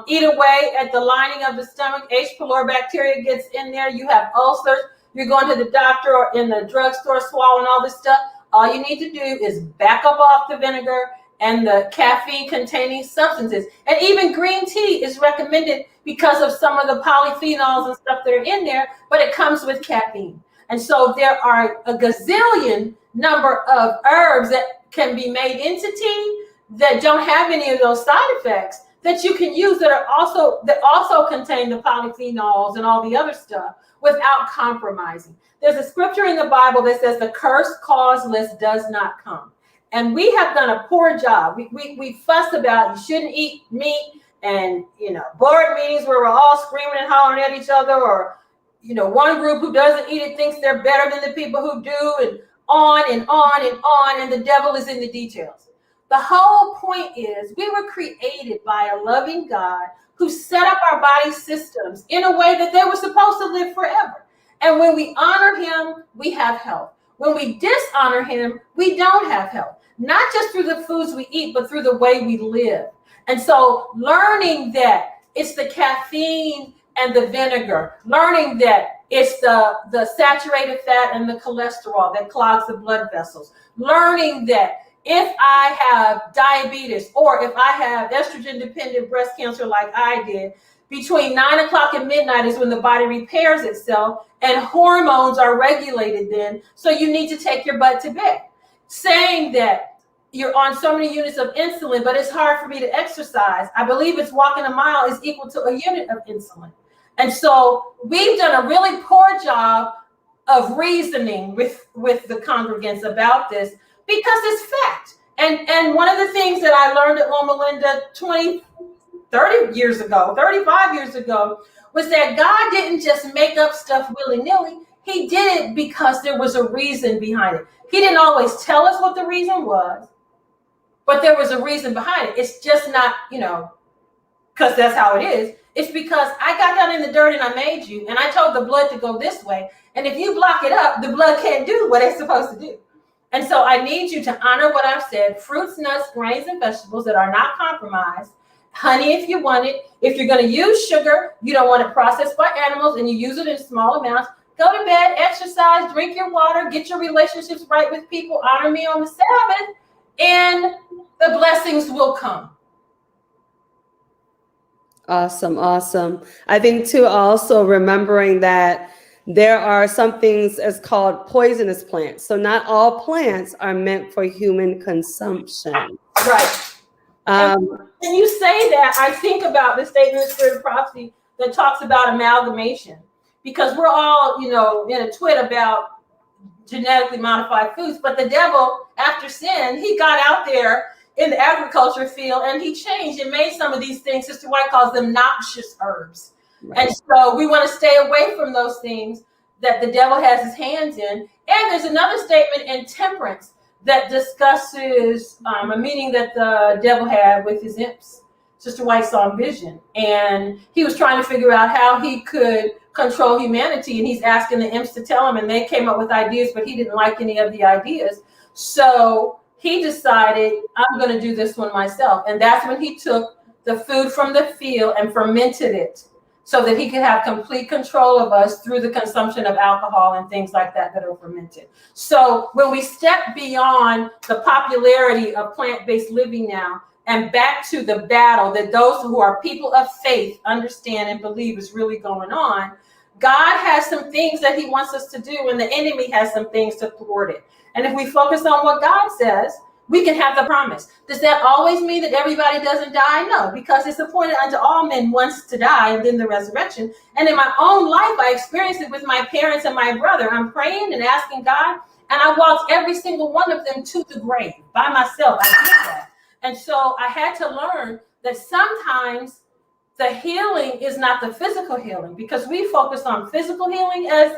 S2: Eat away at the lining of the stomach. H. pylori bacteria gets in there. You have ulcers. You're going to the doctor or in the drugstore swallowing all this stuff. All you need to do is back up off the vinegar and the caffeine-containing substances. And even green tea is recommended because of some of the polyphenols and stuff that are in there, but it comes with caffeine. And so there are a gazillion number of herbs that can be made into tea that don't have any of those side effects that you can use that also contain the polyphenols and all the other stuff without compromising. There's a scripture in the Bible that says the curse causeless does not come. And we have done a poor job. We fuss about you shouldn't eat meat, and board meetings where we're all screaming and hollering at each other, or one group who doesn't eat it thinks they're better than the people who do, and on and on and on, and the devil is in the details. The whole point is we were created by a loving God who set up our body systems in a way that they were supposed to live forever. And when we honor him, we have health. When we dishonor him, we don't have health. Not just through the foods we eat, but through the way we live. And so learning that it's the caffeine and the vinegar, learning that it's the saturated fat and the cholesterol that clogs the blood vessels, learning that if I have diabetes or if I have estrogen-dependent breast cancer like I did, between 9 o'clock and midnight is when the body repairs itself and hormones are regulated then, so you need to take your butt to bed. Saying that you're on so many units of insulin, but it's hard for me to exercise. I believe it's walking a mile is equal to a unit of insulin. And so we've done a really poor job of reasoning with the congregants about this because it's fact. And one of the things that I learned at Loma Linda 35 years ago, was that God didn't just make up stuff willy-nilly. He did it because there was a reason behind it. He didn't always tell us what the reason was, but there was a reason behind it. It's just not, because that's how it is. It's because I got down in the dirt and I made you, and I told the blood to go this way. And if you block it up, the blood can't do what it's supposed to do. And so I need you to honor what I've said: fruits, nuts, grains, and vegetables that are not compromised. Honey, if you want it. If you're going to use sugar, you don't want it processed by animals, and you use it in small amounts. Go to bed, exercise, drink your water, get your relationships right with people, honor me on the Sabbath, and the blessings will come.
S1: Awesome, awesome. I think too, also remembering that there are some things as called poisonous plants. So not all plants are meant for human consumption.
S2: Right. When you say that, I think about the statement of Spirit of Prophecy that talks about amalgamation, because we're all, in a twit about genetically modified foods. But the devil, after sin, he got out there in the agriculture field and he changed and made some of these things. Sister White calls them noxious herbs. Right. And so we want to stay away from those things that the devil has his hands in. And there's another statement in Temperance that discusses a meeting that the devil had with his imps. Sister White saw a vision, and he was trying to figure out how he could control humanity, and he's asking the imps to tell him, and they came up with ideas, but he didn't like any of the ideas. So he decided, I'm going to do this one myself. And that's when he took the food from the field and fermented it so that he could have complete control of us through the consumption of alcohol and things like that that are fermented. So when we step beyond the popularity of plant-based living now and back to the battle that those who are people of faith understand and believe is really going on, God has some things that he wants us to do, and the enemy has some things to thwart it. And if we focus on what God says, we can have the promise. Does that always mean that everybody doesn't die? No, because it's appointed unto all men once to die and then the resurrection. And in my own life, I experienced it with my parents and my brother. I'm praying and asking God, and I walked every single one of them to the grave by myself. I did that. And so I had to learn that sometimes the healing is not the physical healing, because we focus on physical healing as,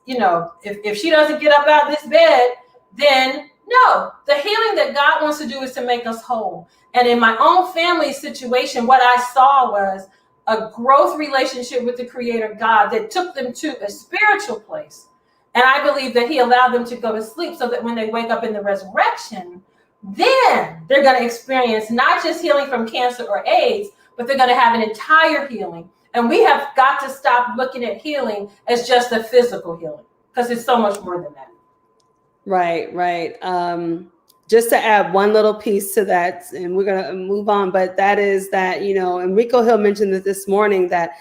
S2: if she doesn't get up out of this bed, then no, the healing that God wants to do is to make us whole. And in my own family situation, what I saw was a growth relationship with the Creator God that took them to a spiritual place. And I believe that he allowed them to go to sleep so that when they wake up in the resurrection, then they're going to experience not just healing from cancer or AIDS, but they're going to have an entire healing. And we have got to stop looking at healing as just a physical healing, because it's so much more than that.
S1: Right, right. Just to add one little piece to that, and we're going to move on, but that is that, you know, Enrico Hill mentioned this morning, that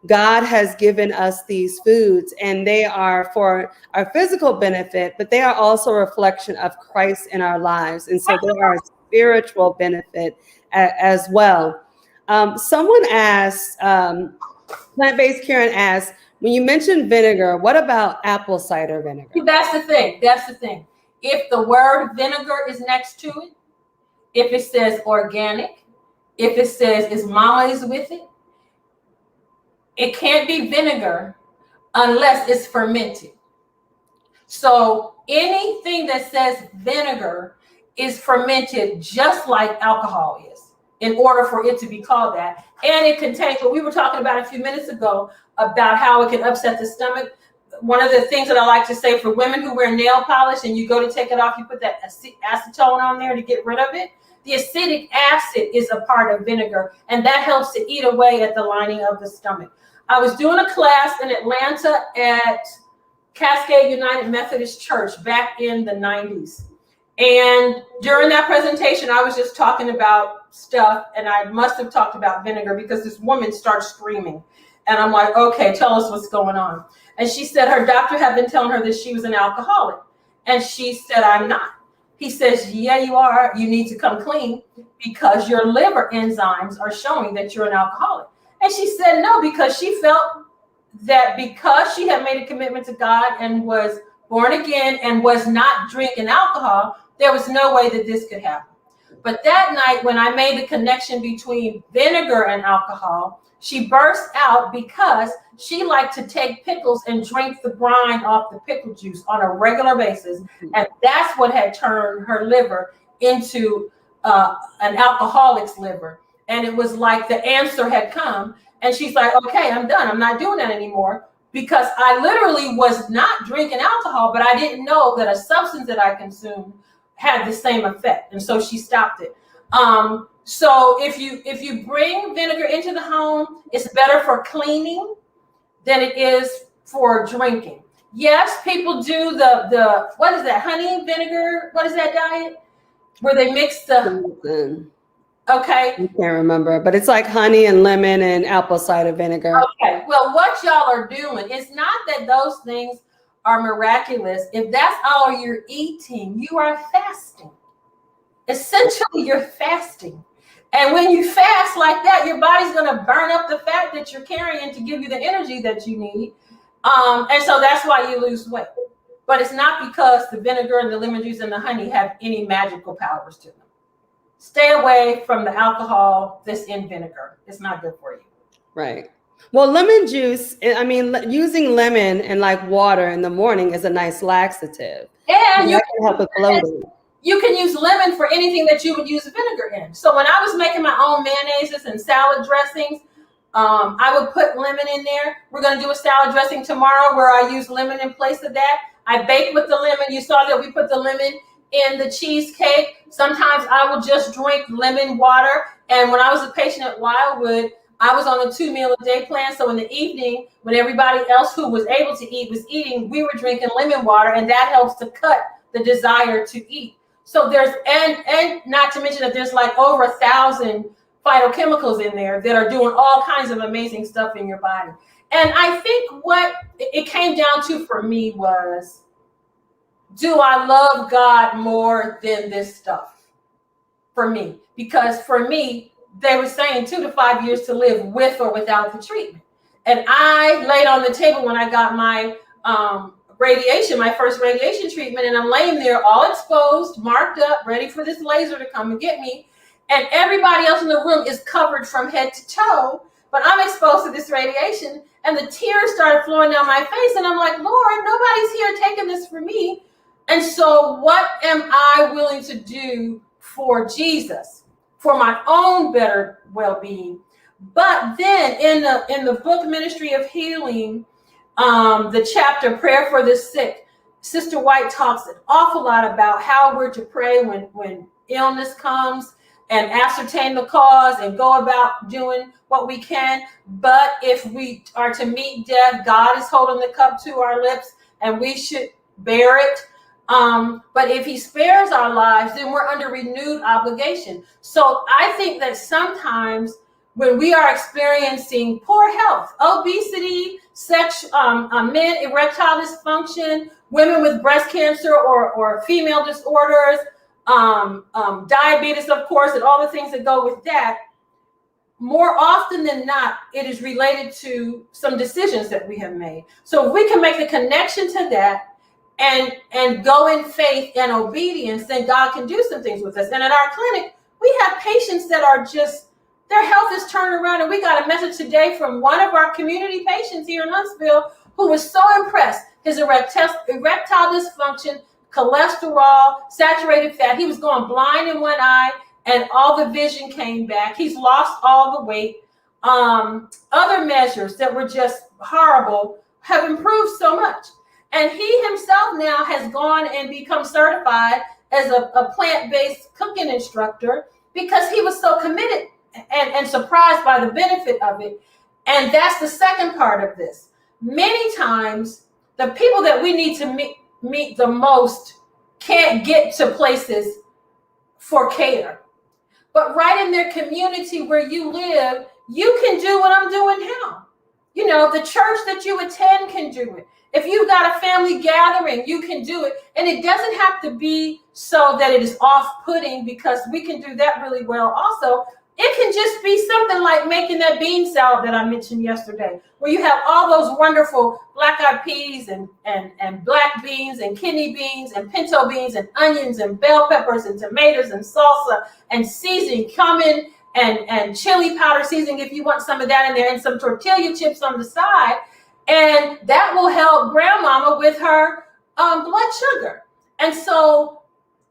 S1: God has given us these foods, and they are for our physical benefit, but they are also a reflection of Christ in our lives. And so they are a spiritual benefit as well. Someone asked, Plant-Based Karen asked, when you mentioned vinegar, what about apple cider vinegar?
S2: That's the thing. That's the thing. If the word vinegar is next to it, if it says organic, if it says is mama is with it, it can't be vinegar unless it's fermented. So anything that says vinegar is fermented just like alcohol is, in order for it to be called that. And it contains what we were talking about a few minutes ago about how it can upset the stomach. One of the things that I like to say for women who wear nail polish and you go to take it off, you put that acetone on there to get rid of it. The acidic acid is a part of vinegar, and that helps to eat away at the lining of the stomach. I was doing a class in Atlanta at Cascade United Methodist Church back in the 90s. And during that presentation, I was just talking about stuff, and I must have talked about vinegar because this woman starts screaming. And I'm like, okay, tell us what's going on. And she said her doctor had been telling her that she was an alcoholic. And she said, I'm not. He says, yeah, you are. You need to come clean because your liver enzymes are showing that you're an alcoholic. And she said no, because she felt that because she had made a commitment to God and was born again and was not drinking alcohol, there was no way that this could happen. But that night, when I made the connection between vinegar and alcohol, she burst out because she liked to take pickles and drink the brine off the pickle juice on a regular basis. And that's what had turned her liver into an alcoholic's liver. And it was like the answer had come. And she's like, okay, I'm done. I'm not doing that anymore, because I literally was not drinking alcohol, but I didn't know that a substance that I consumed had the same effect. And so she stopped it. So if you bring vinegar into the home, it's better for cleaning than it is for drinking. Yes, people do the what is that, honey vinegar? What is that diet? Where they mix the okay.
S1: I can't remember, but it's like honey and lemon and apple cider vinegar.
S2: Okay. Well, what y'all are doing, it's not that those things are miraculous. If that's all you're eating, you are fasting. Essentially, you're fasting. And when you fast like that, your body's going to burn up the fat that you're carrying to give you the energy that you need. And so that's why you lose weight. But it's not because the vinegar and the lemon juice and the honey have any magical powers to them. Stay away from the alcohol that's in vinegar. It's not good for you.
S1: Right. Well, lemon juice, I mean, using lemon and like water in the morning is a nice laxative.
S2: And you
S1: can help with bloating.
S2: You can use lemon for anything that you would use vinegar in. So when I was making my own mayonnaises and salad dressings, I would put lemon in there. We're going to do a salad dressing tomorrow where I use lemon in place of that. I bake with the lemon. You saw that we put the lemon in the cheesecake. Sometimes I will just drink lemon water. And when I was a patient at Wildwood, I was on a 2-meal-a-day plan. So in the evening, when everybody else who was able to eat was eating, we were drinking lemon water, and that helps to cut the desire to eat. So there's, and not to mention that there's like over 1,000 phytochemicals in there that are doing all kinds of amazing stuff in your body. And I think what it came down to for me was, do I love God more than this stuff? For me, because for me, they were saying 2 to 5 years to live with or without the treatment. And I laid on the table when I got my radiation, my first radiation treatment, and I'm laying there all exposed, marked up, ready for this laser to come and get me. And everybody else in the room is covered from head to toe, but I'm exposed to this radiation, and the tears started flowing down my face. And I'm like, Lord, nobody's here taking this for me. And so what am I willing to do for Jesus, for my own better well-being? But then in the book Ministry of Healing, the chapter Prayer for the Sick, Sister White talks an awful lot about how we're to pray when illness comes, and ascertain the cause and go about doing what we can. But if we are to meet death, God is holding the cup to our lips and we should bear it. But if he spares our lives, then we're under renewed obligation. So I think that sometimes when we are experiencing poor health, obesity, men, erectile dysfunction, women with breast cancer or female disorders, diabetes, of course, and all the things that go with that, more often than not, it is related to some decisions that we have made. So if we can make the connection to that and go in faith and obedience, then God can do some things with us. And at our clinic, we have patients that are just, their health is turned around. And we got a message today from one of our community patients here in Huntsville who was so impressed. His erectile dysfunction, cholesterol, saturated fat. He was going blind in one eye and all the vision came back. He's lost all the weight. Other measures that were just horrible have improved so much. And he himself now has gone and become certified as a plant-based cooking instructor because he was so committed and surprised by the benefit of it. And that's the second part of this. Many times, the people that we need to meet the most can't get to places for care. But right in their community where you live, you can do what I'm doing now. You know, the church that you attend can do it. If you've got a family gathering, you can do it. And it doesn't have to be so that it is off-putting, because we can do that really well also. It can just be something like making that bean salad that I mentioned yesterday, where you have all those wonderful black-eyed peas and black beans and kidney beans and pinto beans and onions and bell peppers and tomatoes and salsa and seasoning, cumin and chili powder seasoning if you want some of that in there, and some tortilla chips on the side. And that will help grandmama with her blood sugar. And so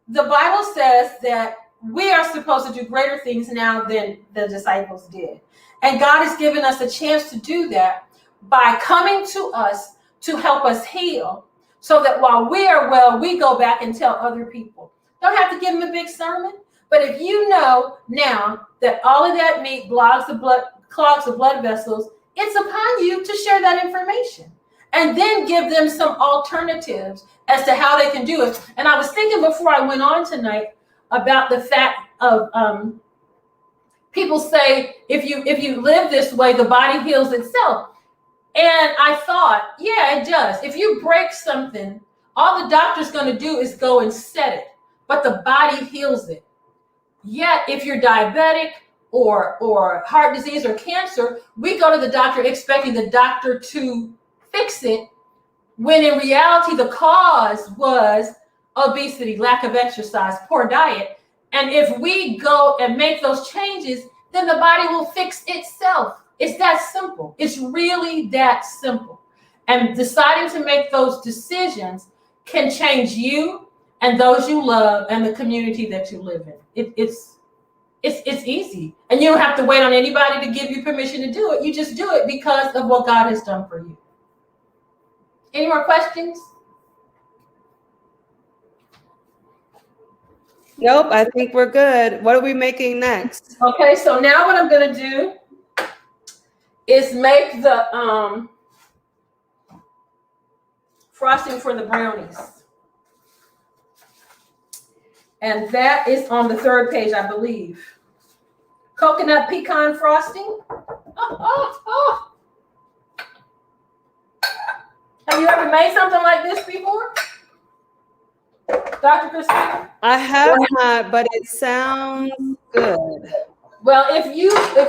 S2: the Bible says that we are supposed to do greater things now than the disciples did. And God has given us a chance to do that by coming to us to help us heal, so that while we are well, we go back and tell other people. Don't have to give them a big sermon, but if you know now that all of that meat clogs the blood vessels, it's upon you to share that information and then give them some alternatives as to how they can do it. And I was thinking before I went on tonight about the fact of people say, if you live this way, the body heals itself. And I thought, yeah, it does. If you break something, all the doctor's going to do is go and set it, but the body heals it. Yet, if you're diabetic or heart disease or cancer, we go to the doctor expecting the doctor to fix it, when in reality, the cause was obesity, lack of exercise, poor diet. And if we go and make those changes, then the body will fix itself. It's that simple. It's really that simple. And deciding to make those decisions can change you and those you love and the community that you live in. It's easy. And you don't have to wait on anybody to give you permission to do it. You just do it because of what God has done for you. Any more questions?
S1: Nope, I think we're good. What are we making next?
S2: Okay, so now what I'm going to do is make the frosting for the brownies. And that is on the third page, I believe. Coconut pecan frosting. Oh. Have you ever made something like this before, Dr. Christina?
S1: I have not, but it sounds good.
S2: Well, if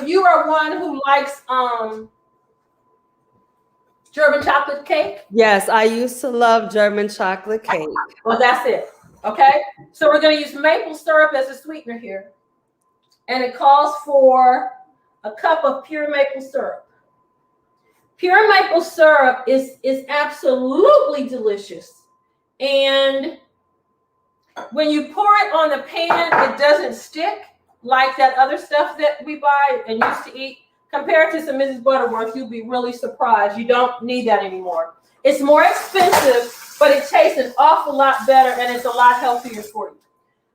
S2: you are one who likes German chocolate cake.
S1: Yes, I used to love German chocolate cake.
S2: Well, that's it. Okay, so we're going to use maple syrup as a sweetener here, and it calls for a cup of pure maple syrup. Pure maple syrup is absolutely delicious, and when you pour it on the pan, it doesn't stick like that other stuff that we buy and used to eat, compared to some Mrs. Butterworth, you'll be really surprised. You don't need that anymore. It's more expensive, but it tastes an awful lot better, and it's a lot healthier for you.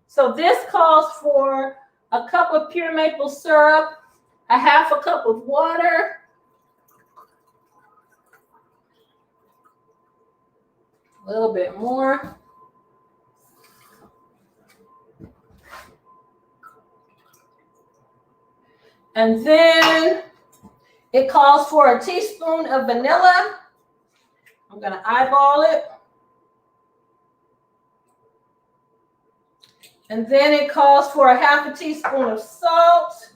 S2: So this calls for a cup of pure maple syrup, a half a cup of water, a little bit more. And then it calls for a teaspoon of vanilla. I'm going to eyeball it. And then it calls for a half a teaspoon of salt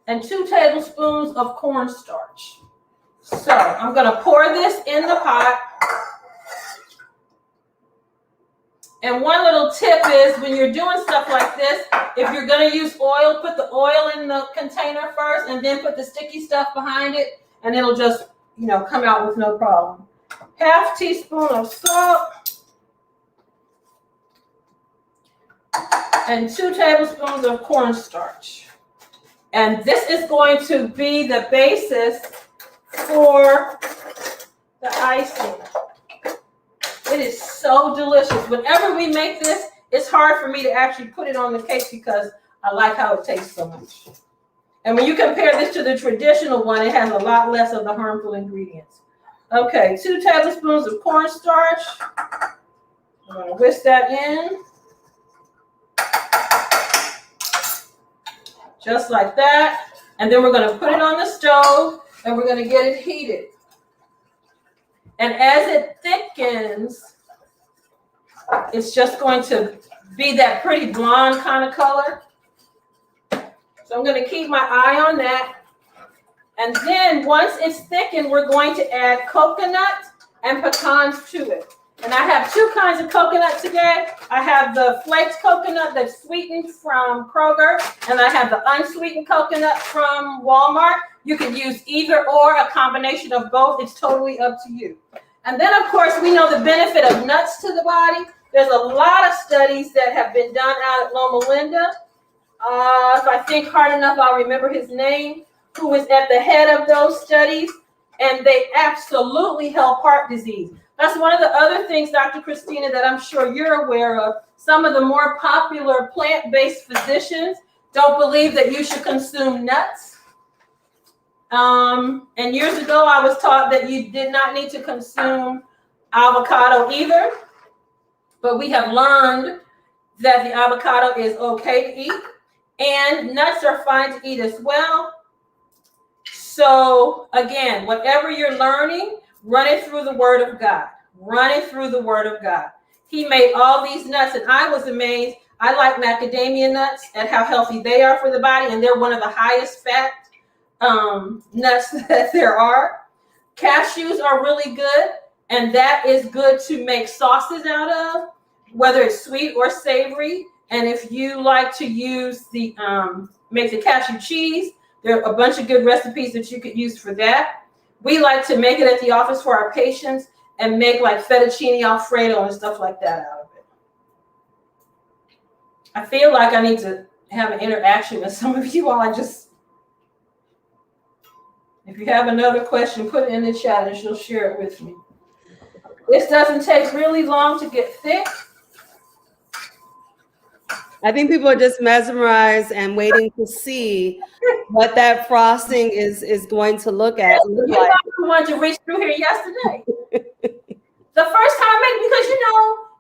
S2: and 2 tablespoons of cornstarch. So I'm going to pour this in the pot. And one little tip is when you're doing stuff like this, if you're going to use oil, put the oil in the container first and then put the sticky stuff behind it, and it'll just, come out with no problem. Half teaspoon of salt and 2 tablespoons of cornstarch. And this is going to be the basis for the icing. It is so delicious. Whenever we make this, it's hard for me to actually put it on the cake because I like how it tastes so much. And when you compare this to the traditional one, it has a lot less of the harmful ingredients. Okay, 2 tablespoons of cornstarch. I'm going to whisk that in. Just like that. And then we're going to put it on the stove and we're going to get it heated. And as it thickens, it's just going to be that pretty blonde kind of color. So I'm going to keep my eye on that. And then once it's thickened, we're going to add coconut and pecans to it. And I have 2 kinds of coconut today. I have the flaked coconut that's sweetened from Kroger, and I have the unsweetened coconut from Walmart. You can use either or, a combination of both. It's totally up to you. And then, of course, we know the benefit of nuts to the body. There's a lot of studies that have been done out at Loma Linda. If I think hard enough, I'll remember his name, who was at the head of those studies, and they absolutely help heart disease. That's one of the other things, Dr. Christina, that I'm sure you're aware of. Some of the more popular plant-based physicians don't believe that you should consume nuts. And years ago, I was taught that you did not need to consume avocado either. But we have learned that the avocado is okay to eat. And nuts are fine to eat as well. So, again, whatever you're learning, run it through the Word of God. Run it through the Word of God. He made all these nuts, and I was amazed. I like macadamia nuts and how healthy they are for the body, and they're one of the highest fat nuts that there are. Cashews are really good, and that is good to make sauces out of, whether it's sweet or savory. And if you like to use the make the cashew cheese, there are a bunch of good recipes that you could use for that. We like to make it at the office for our patients and make like fettuccine Alfredo and stuff like that out of it. I feel like I need to have an interaction with some of you all. If you have another question, put it in the chat and she'll share it with me. This doesn't take really long to get thick.
S1: I think people are just mesmerized and waiting to see what that frosting is going to look at.
S2: You know, you wanted to reach through here yesterday. The first time I made, because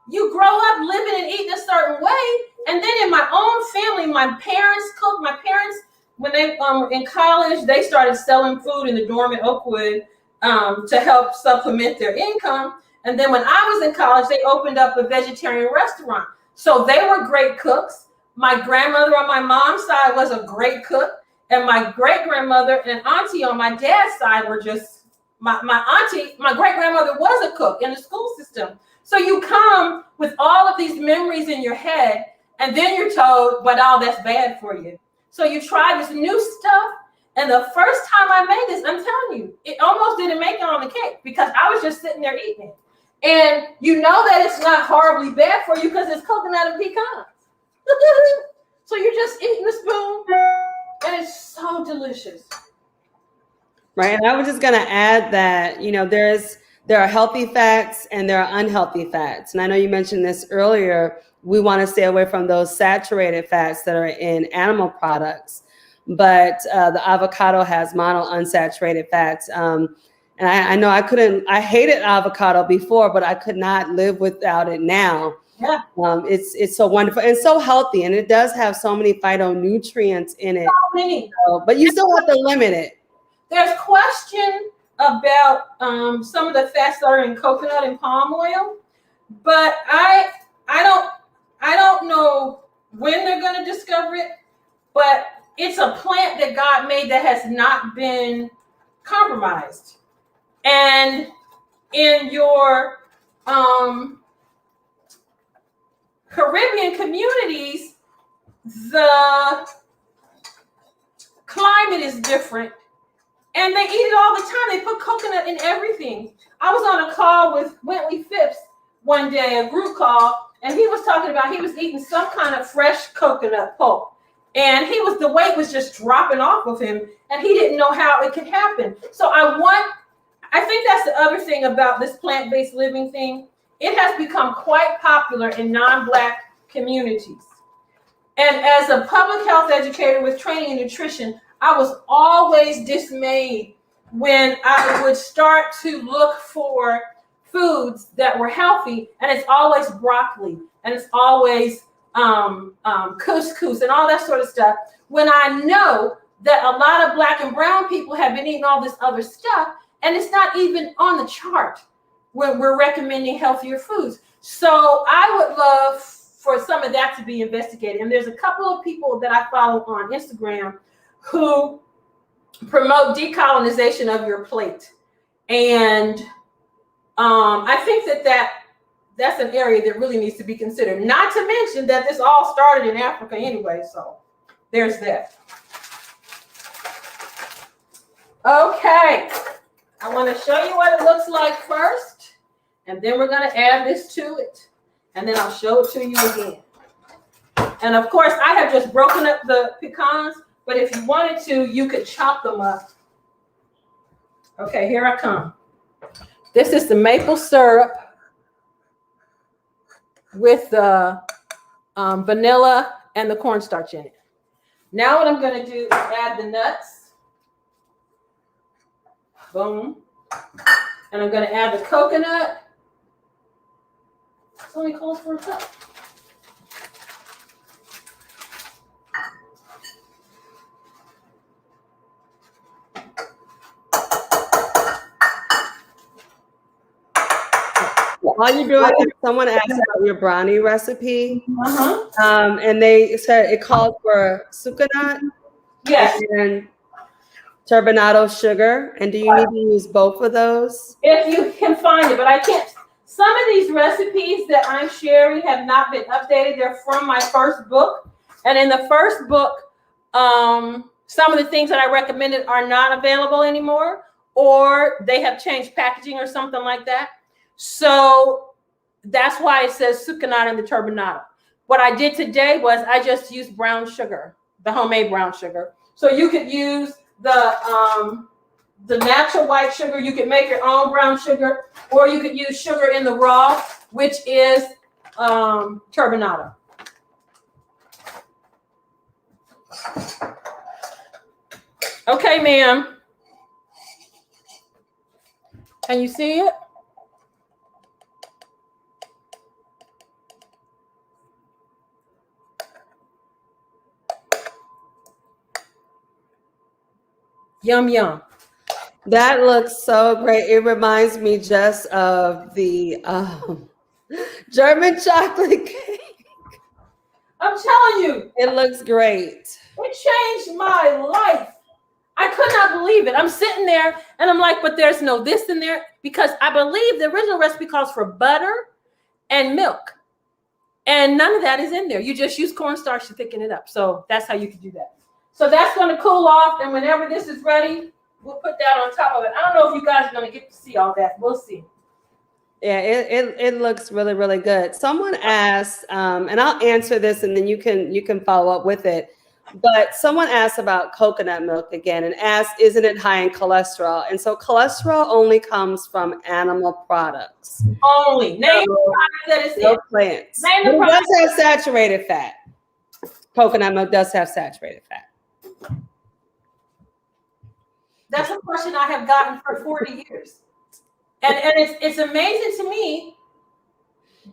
S2: you grow up living and eating a certain way, and then in my own family, my parents cooked. My parents, when they were in college, they started selling food in the dorm at Oakwood to help supplement their income. And then when I was in college, they opened up a vegetarian restaurant. So they were great cooks. My grandmother on my mom's side was a great cook. And my great-grandmother and auntie on my dad's side were just, my great-grandmother was a cook in the school system. So you come with all of these memories in your head, and then you're told, but all that's bad for you. So you try this new stuff. And the first time I made this, I'm telling you, it almost didn't make it on the cake because I was just sitting there eating it. And you know that it's not horribly bad for you because it's coconut and pecans. So you're just eating the spoon, and it's so delicious.
S1: Right. And I was just going to add that, there are healthy fats and there are unhealthy fats. And I know you mentioned this earlier. We want to stay away from those saturated fats that are in animal products. But the avocado has monounsaturated fats. And I know I hated avocado before, but I could not live without it now.
S2: Yeah.
S1: It's so wonderful and so healthy. And it does have so many phytonutrients in it.
S2: So many.
S1: But you still have to limit it.
S2: There's question about some of the fats that are in coconut and palm oil, but I don't know when they're going to discover it, but it's a plant that God made that has not been compromised. And in your Caribbean communities, the climate is different. And they eat it all the time. They put coconut in everything. I was on a call with Wintley Phipps one day, a group call, and he was talking about he was eating some kind of fresh coconut pulp. And the weight was just dropping off of him, and he didn't know how it could happen. So I think that's the other thing about this plant-based living thing. It has become quite popular in non-Black communities. And as a public health educator with training in nutrition, I was always dismayed when I would start to look for foods that were healthy, and it's always broccoli, and it's always couscous and all that sort of stuff, when I know that a lot of Black and brown people have been eating all this other stuff, and it's not even on the chart when we're recommending healthier foods. So I would love for some of that to be investigated. And there's a couple of people that I follow on Instagram who promote decolonization of your plate. And I think that's an area that really needs to be considered. Not to mention that this all started in Africa anyway, so there's that. Okay, I want to show you what it looks like first, and then we're going to add this to it, and then I'll show it to you again. And of course, I have just broken up the pecans, but if you wanted to, you could chop them up. Okay, here I come. This is the maple syrup with the vanilla and the cornstarch in it. Now what I'm going to do is add the nuts. Boom. And I'm going to add the coconut. It's only calls for a cup.
S1: While you're doing it, someone asked about your brownie recipe.
S2: Uh-huh.
S1: And they said it called for sucanat,
S2: Yes.
S1: And turbinado sugar. And do you need to use both of those?
S2: If you can find it, but I can't. Some of these recipes that I'm sharing have not been updated. They're from my first book. And in the first book, some of the things that I recommended are not available anymore, or they have changed packaging or something like that. So that's why it says sucanat in the turbinado. What I did today was I just used brown sugar, the homemade brown sugar. So you could use the natural white sugar. You could make your own brown sugar, or you could use sugar in the raw, which is turbinado. Okay, ma'am. Can you see it? Yum, yum.
S1: That looks so great. It reminds me just of the German chocolate cake.
S2: I'm telling you.
S1: It looks great.
S2: It changed my life. I could not believe it. I'm sitting there and I'm like, but there's no this in there, because I believe the original recipe calls for butter and milk. And none of that is in there. You just use cornstarch to thicken it up. So that's how you can do that. So that's going to cool off. And whenever this is ready, we'll put that on top of it. I don't know if you guys are going to get to see all that. We'll see.
S1: Yeah, it looks really, really good. Someone asked, and I'll answer this and then you can follow up with it. But someone asked about coconut milk again and asked, isn't it high in cholesterol? And so cholesterol only comes from animal products.
S2: Only. Name the product that it's in.
S1: Plants.
S2: Name the
S1: But it
S2: product.
S1: does have saturated fat. Coconut milk does have saturated fat.
S2: That's a question I have gotten for 40 years. And it's amazing to me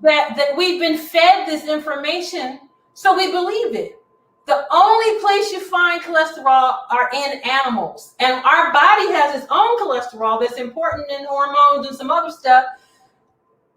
S2: that we've been fed this information, so we believe it. The only place you find cholesterol are in animals. And our body has its own cholesterol that's important in hormones and some other stuff.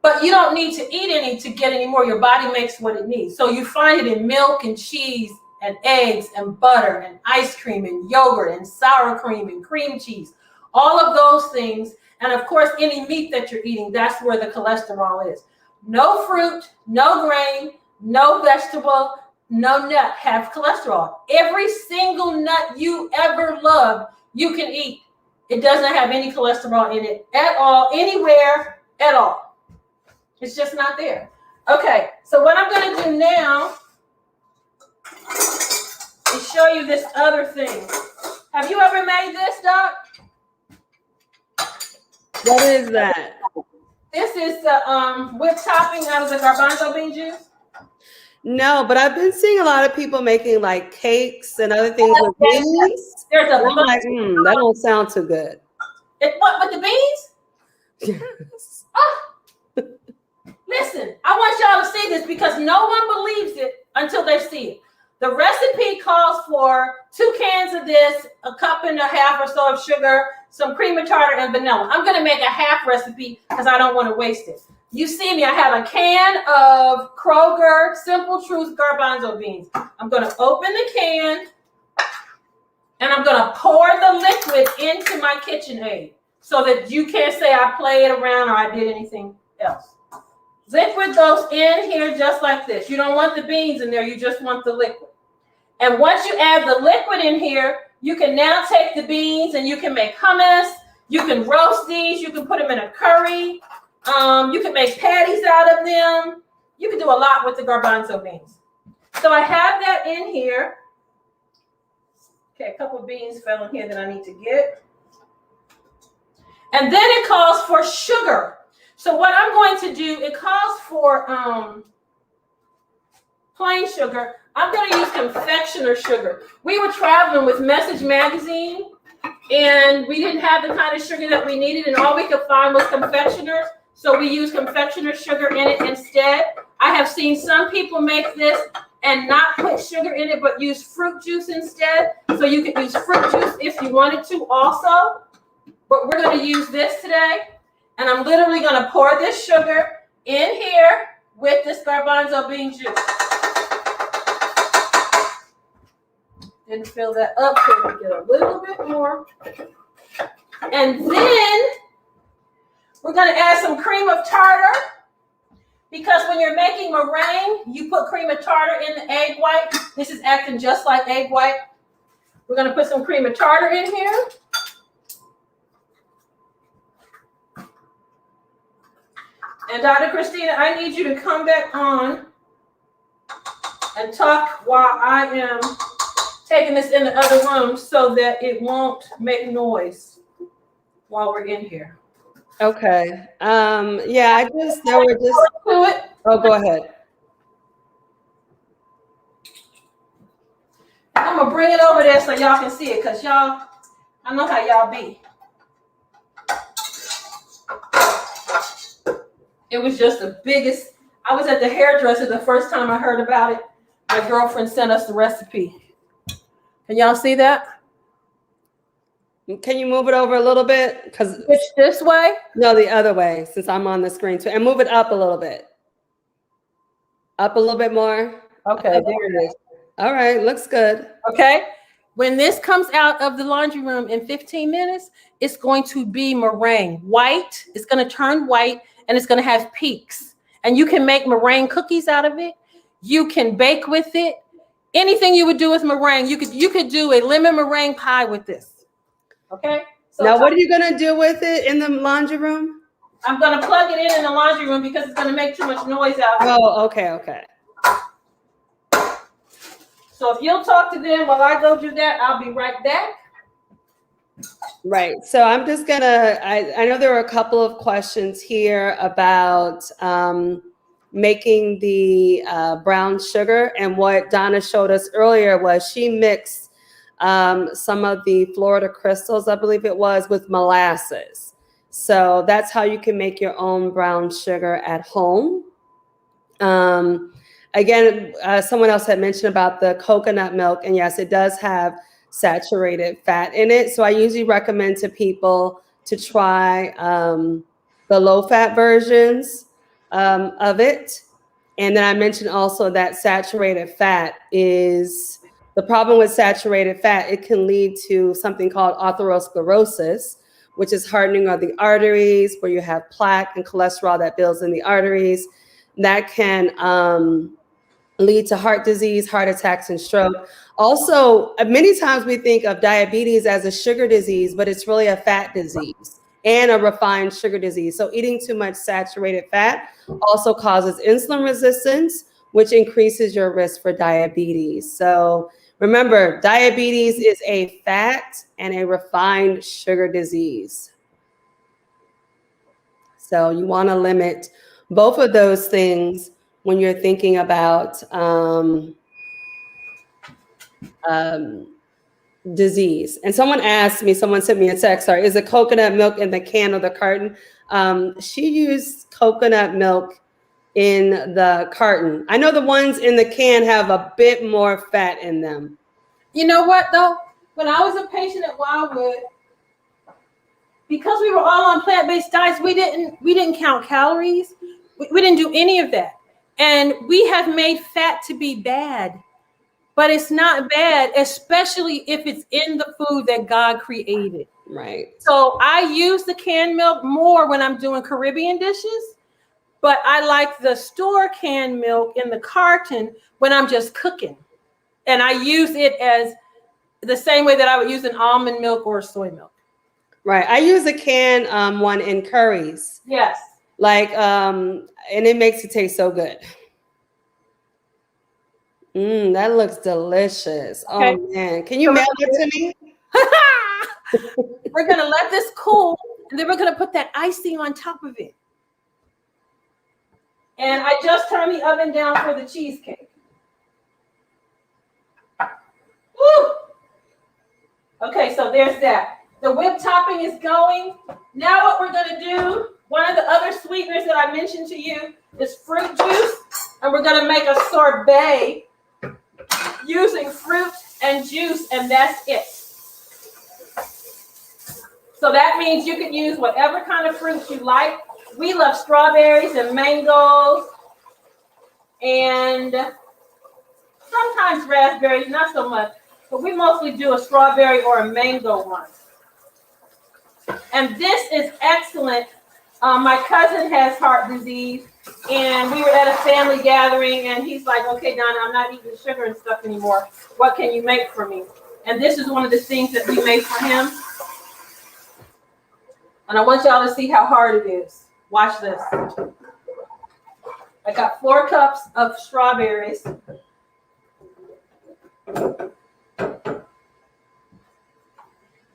S2: But you don't need to eat any to get any more. Your body makes what it needs. So you find it in milk and cheese and eggs and butter and ice cream and yogurt and sour cream and cream cheese. All of those things. And of course, any meat that you're eating, that's where the cholesterol is. No fruit, no grain, no vegetable, no nut have cholesterol. Every single nut you ever loved, you can eat. It doesn't have any cholesterol in it at all, anywhere at all. It's just not there. Okay, so what I'm going to do now is show you this other thing. Have you ever made this, Doc?
S1: What is that?
S2: This is the whipped topping out of the garbanzo bean juice.
S1: No, but I've been seeing a lot of people making like cakes and other things with beans.
S2: There's a
S1: I'm like, that don't sound too good.
S2: What, with the beans?
S1: Yes.
S2: Oh. Listen, I want y'all to see this because no one believes it until they see it. The recipe calls for 2 cans of this, a cup and a half or so of sugar, some cream of tartar, and vanilla. I'm going to make a half recipe because I don't want to waste it. You see me, I have a can of Kroger Simple Truth garbanzo beans. I'm going to open the can and I'm going to pour the liquid into my KitchenAid so that you can't say I played around or I did anything else. Liquid goes in here just like this. You don't want the beans in there, you just want the liquid. And once you add the liquid in here, you can now take the beans and you can make hummus. You can roast these. You can put them in a curry. You can make patties out of them. You can do a lot with the garbanzo beans. So I have that in here. Okay, a couple of beans fell in here that I need to get. And then it calls for sugar. So what I'm going to do, it calls for plain sugar. I'm going to use confectioner sugar. We were traveling with Message Magazine, and we didn't have the kind of sugar that we needed, and all we could find was confectioners. So we used confectioner sugar in it instead. I have seen some people make this and not put sugar in it, but use fruit juice instead. So you could use fruit juice if you wanted to also. But we're going to use this today. And I'm literally going to pour this sugar in here with this garbanzo bean juice. Didn't fill that up, so we get a little bit more. And then we're going to add some cream of tartar. Because when you're making meringue, you put cream of tartar in the egg white. This is acting just like egg white. We're going to put some cream of tartar in here. And Dr. Christina, I need you to come back on and talk while I am taking this in the other room so that it won't make noise while we're in here.
S1: Okay. Yeah, oh, go ahead.
S2: I'm gonna bring it over there so y'all can see it, because y'all, I know how y'all be. It was just the biggest. I was at the hairdresser the first time I heard about it. My girlfriend sent us the recipe. Can y'all see that?
S1: Can you move it over a little bit? Because
S2: Switch this way?
S1: No, the other way, since I'm on the screen too. And move it up a little bit. Up a little bit more.
S2: Okay, there it is.
S1: All right, looks good.
S2: Okay. When this comes out of the laundry room in 15 minutes, it's going to be meringue. White. It's going to turn white. And it's going to have peaks. And you can make meringue cookies out of it. You can bake with it. Anything you would do with meringue, you could do a lemon meringue pie with this. Okay? So
S1: now, what are you going to do with it in the laundry room?
S2: I'm going to plug it in the laundry room because it's going to make too much noise out.
S1: Oh, okay.
S2: So if you'll talk to them while I go do that, I'll be right back.
S1: Right. So I'm just gonna, I know there are a couple of questions here about making the brown sugar. And what Donna showed us earlier was she mixed some of the Florida crystals, I believe it was, with molasses. So that's how you can make your own brown sugar at home. Um, Again, someone else had mentioned about the coconut milk, and yes, it does have saturated fat in it. So I usually recommend to people to try the low fat versions of it. And then I mentioned also that saturated fat is the problem with saturated fat. It can lead to something called atherosclerosis, which is hardening of the arteries, where you have plaque and cholesterol that builds in the arteries. That can lead to heart disease, heart attacks, and stroke. Also, many times we think of diabetes as a sugar disease, but it's really a fat disease and a refined sugar disease. So eating too much saturated fat also causes insulin resistance, which increases your risk for diabetes. So remember, diabetes is a fat and a refined sugar disease. So you want to limit both of those things when you're thinking about disease. And someone asked me, someone sent me a text, sorry, is the coconut milk in the can or the carton? She used coconut milk in the carton. I know the ones in the can have a bit more fat in them.
S2: You know what though? When I was a patient at Wildwood, because we were all on plant-based diets, we didn't count calories. We didn't do any of that. And we have made fat to be bad. But it's not bad, especially if it's in the food that God created.
S1: Right.
S2: So I use the canned milk more when I'm doing Caribbean dishes, but I like the store canned milk in the carton when I'm just cooking. And I use it as the same way that I would use an almond milk or soy milk.
S1: Right. I use a can one in curries.
S2: Yes.
S1: And it makes it taste so good. That looks delicious.
S2: Okay.
S1: Oh man, can you mail it to me?
S2: We're gonna let this cool, and then we're gonna put that icing on top of it. And I just turned the oven down for the cheesecake. Woo! Okay, so there's that. The whipped topping is going. Now what we're gonna do, one of the other sweeteners that I mentioned to you is fruit juice, and we're gonna make a sorbet using fruit and juice, and that's it. So that means you can use whatever kind of fruit you like. We love strawberries and mangoes, and sometimes raspberries, not so much, but we mostly do a strawberry or a mango one. And this is excellent. My cousin has heart disease, and we were at a family gathering, and he's like, okay, Donna, I'm not eating sugar and stuff anymore. What can you make for me? And this is one of the things that we made for him. And I want y'all to see how hard it is. Watch this. I got 4 cups of strawberries.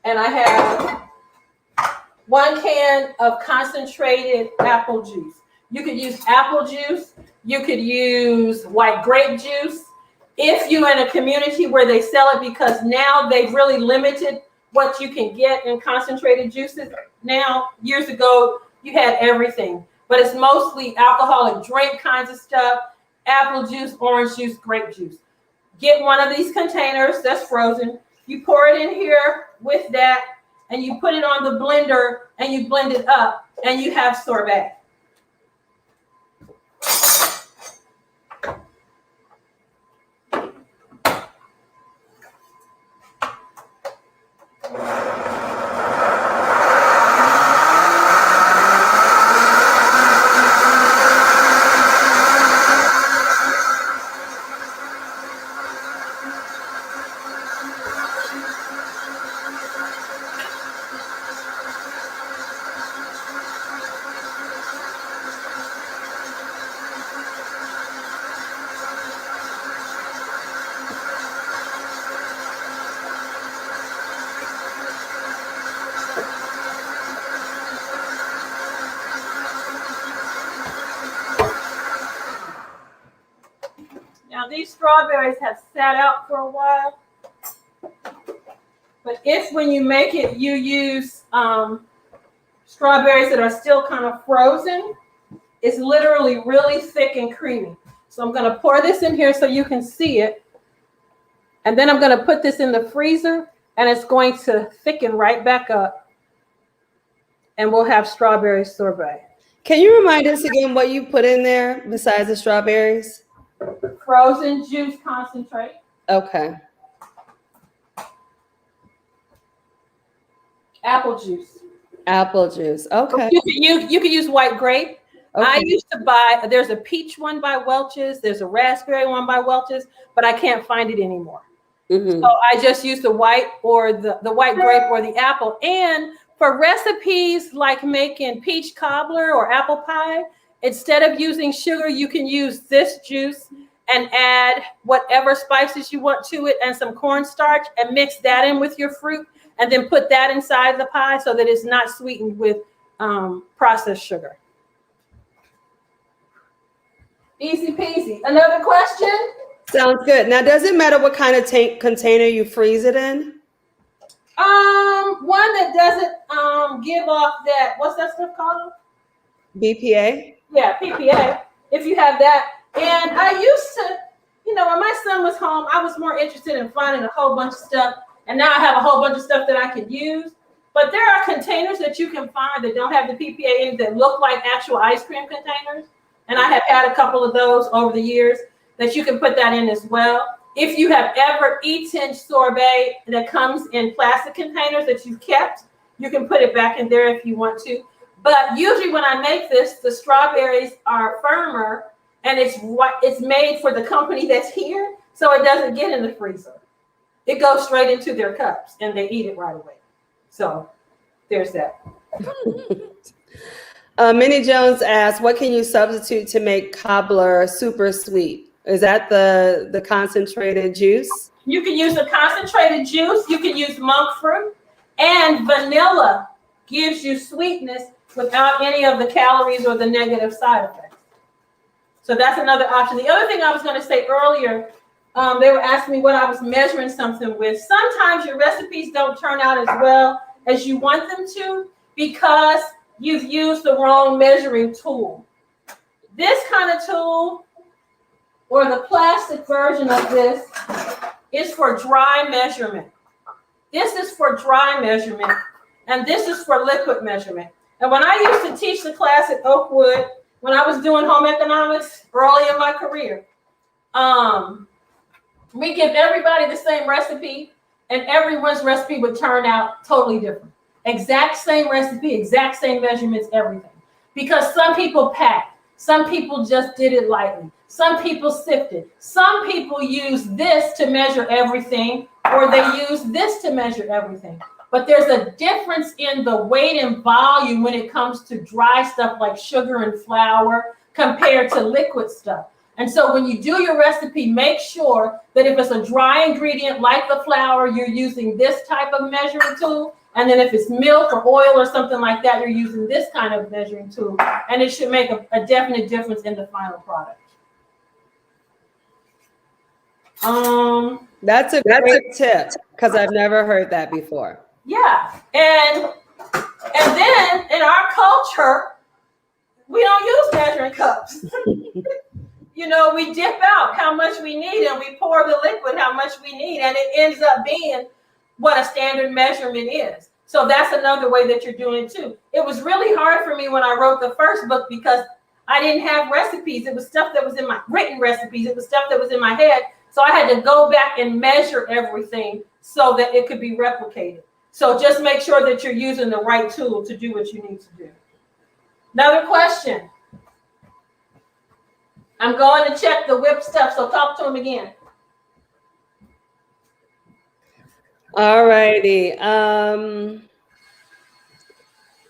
S2: And I have 1 can of concentrated apple juice. You could use apple juice. You could use white grape juice. If you're in a community where they sell it, because now they've really limited what you can get in concentrated juices. Now, years ago, you had everything, but it's mostly alcoholic drink kinds of stuff, apple juice, orange juice, grape juice. Get one of these containers that's frozen. You pour it in here with that, and you put it on the blender, and you blend it up, and you have sorbet. strawberries have sat out for a while. But if when you make it, you use strawberries that are still kind of frozen, it's literally really thick and creamy. So I'm going to pour this in here so you can see it. And then I'm going to put this in the freezer, and it's going to thicken right back up. And we'll have strawberry sorbet.
S1: Can you remind us again what you put in there besides the strawberries?
S2: Frozen juice concentrate.
S1: Okay.
S2: Apple juice.
S1: Apple juice. Okay.
S2: You can use white grape.
S1: Okay.
S2: I used to buy, there's a peach one by Welch's, there's a raspberry one by Welch's, but I can't find it anymore. So I just use the white or the white grape or the apple. And for recipes like making peach cobbler or apple pie, instead of using sugar, you can use this juice and add whatever spices you want to it and some cornstarch and mix that in with your fruit and then put that inside the pie so that it's not sweetened with processed sugar. Easy peasy. Another question?
S1: Sounds good. Now, does it matter what kind of container you freeze it in?
S2: One that doesn't give off that, what's that stuff called?
S1: BPA?
S2: Yeah, PPA, if you have that. And I used to, when my son was home, I was more interested in finding a whole bunch of stuff. And now I have a whole bunch of stuff that I can use. But there are containers that you can find that don't have the PPA in that look like actual ice cream containers. And I have had a couple of those over the years that you can put that in as well. If you have ever eaten sorbet that comes in plastic containers that you've kept, you can put it back in there if you want to. But usually when I make this, the strawberries are firmer and it's made for the company that's here, so it doesn't get in the freezer. It goes straight into their cups and they eat it right away. So there's that.
S1: Minnie Jones asked, what can you substitute to make cobbler super sweet? Is that the concentrated juice?
S2: You can use the concentrated juice. You can use monk fruit, and vanilla gives you sweetness without any of the calories or the negative side effects. So that's another option. The other thing I was going to say earlier, they were asking me what I was measuring something with. Sometimes your recipes don't turn out as well as you want them to because you've used the wrong measuring tool. This kind of tool, or the plastic version of this, is for dry measurement. This is for dry measurement, and this is for liquid measurement. And when I used to teach the class at Oakwood, when I was doing home economics early in my career, we give everybody the same recipe, and everyone's recipe would turn out totally different. Exact same recipe, exact same measurements, everything. Because some people packed, some people just did it lightly. Some people sifted. Some people use this to measure everything, or they use this to measure everything. But there's a difference in the weight and volume when it comes to dry stuff like sugar and flour compared to liquid stuff. And so when you do your recipe, make sure that if it's a dry ingredient like the flour, you're using this type of measuring tool. And then if it's milk or oil or something like that, you're using this kind of measuring tool. And it should make a definite difference in the final product.
S1: That's a great tip because I've never heard that before.
S2: Yeah. And then in our culture, we don't use measuring cups. We dip out how much we need and we pour the liquid how much we need. And it ends up being what a standard measurement is. So that's another way that you're doing it too. It was really hard for me when I wrote the first book because I didn't have recipes. It was stuff that was in my written recipes. It was stuff that was in my head. So I had to go back and measure everything so that it could be replicated. So just make sure that you're using the right tool to do what you need to do. Another question. I'm going to check the whip stuff, so talk to him again.
S1: All righty.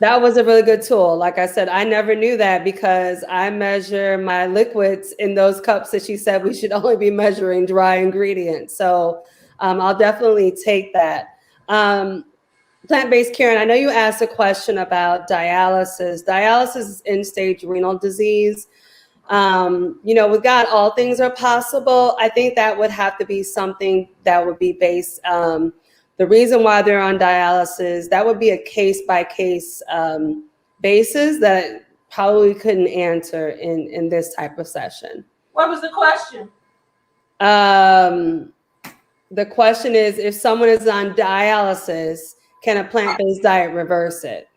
S1: That was a really good tool. Like I said, I never knew that because I measure my liquids in those cups that she said we should only be measuring dry ingredients. So I'll definitely take that. Plant-based Karen, I know you asked a question about dialysis. Dialysis is end-stage renal disease. With God, all things are possible. I think that would have to be something that would be based. The reason why they're on dialysis, that would be a case by case basis that probably couldn't answer in this type of session.
S2: What was the question?
S1: The question is, if someone is on dialysis, can a plant-based diet reverse it?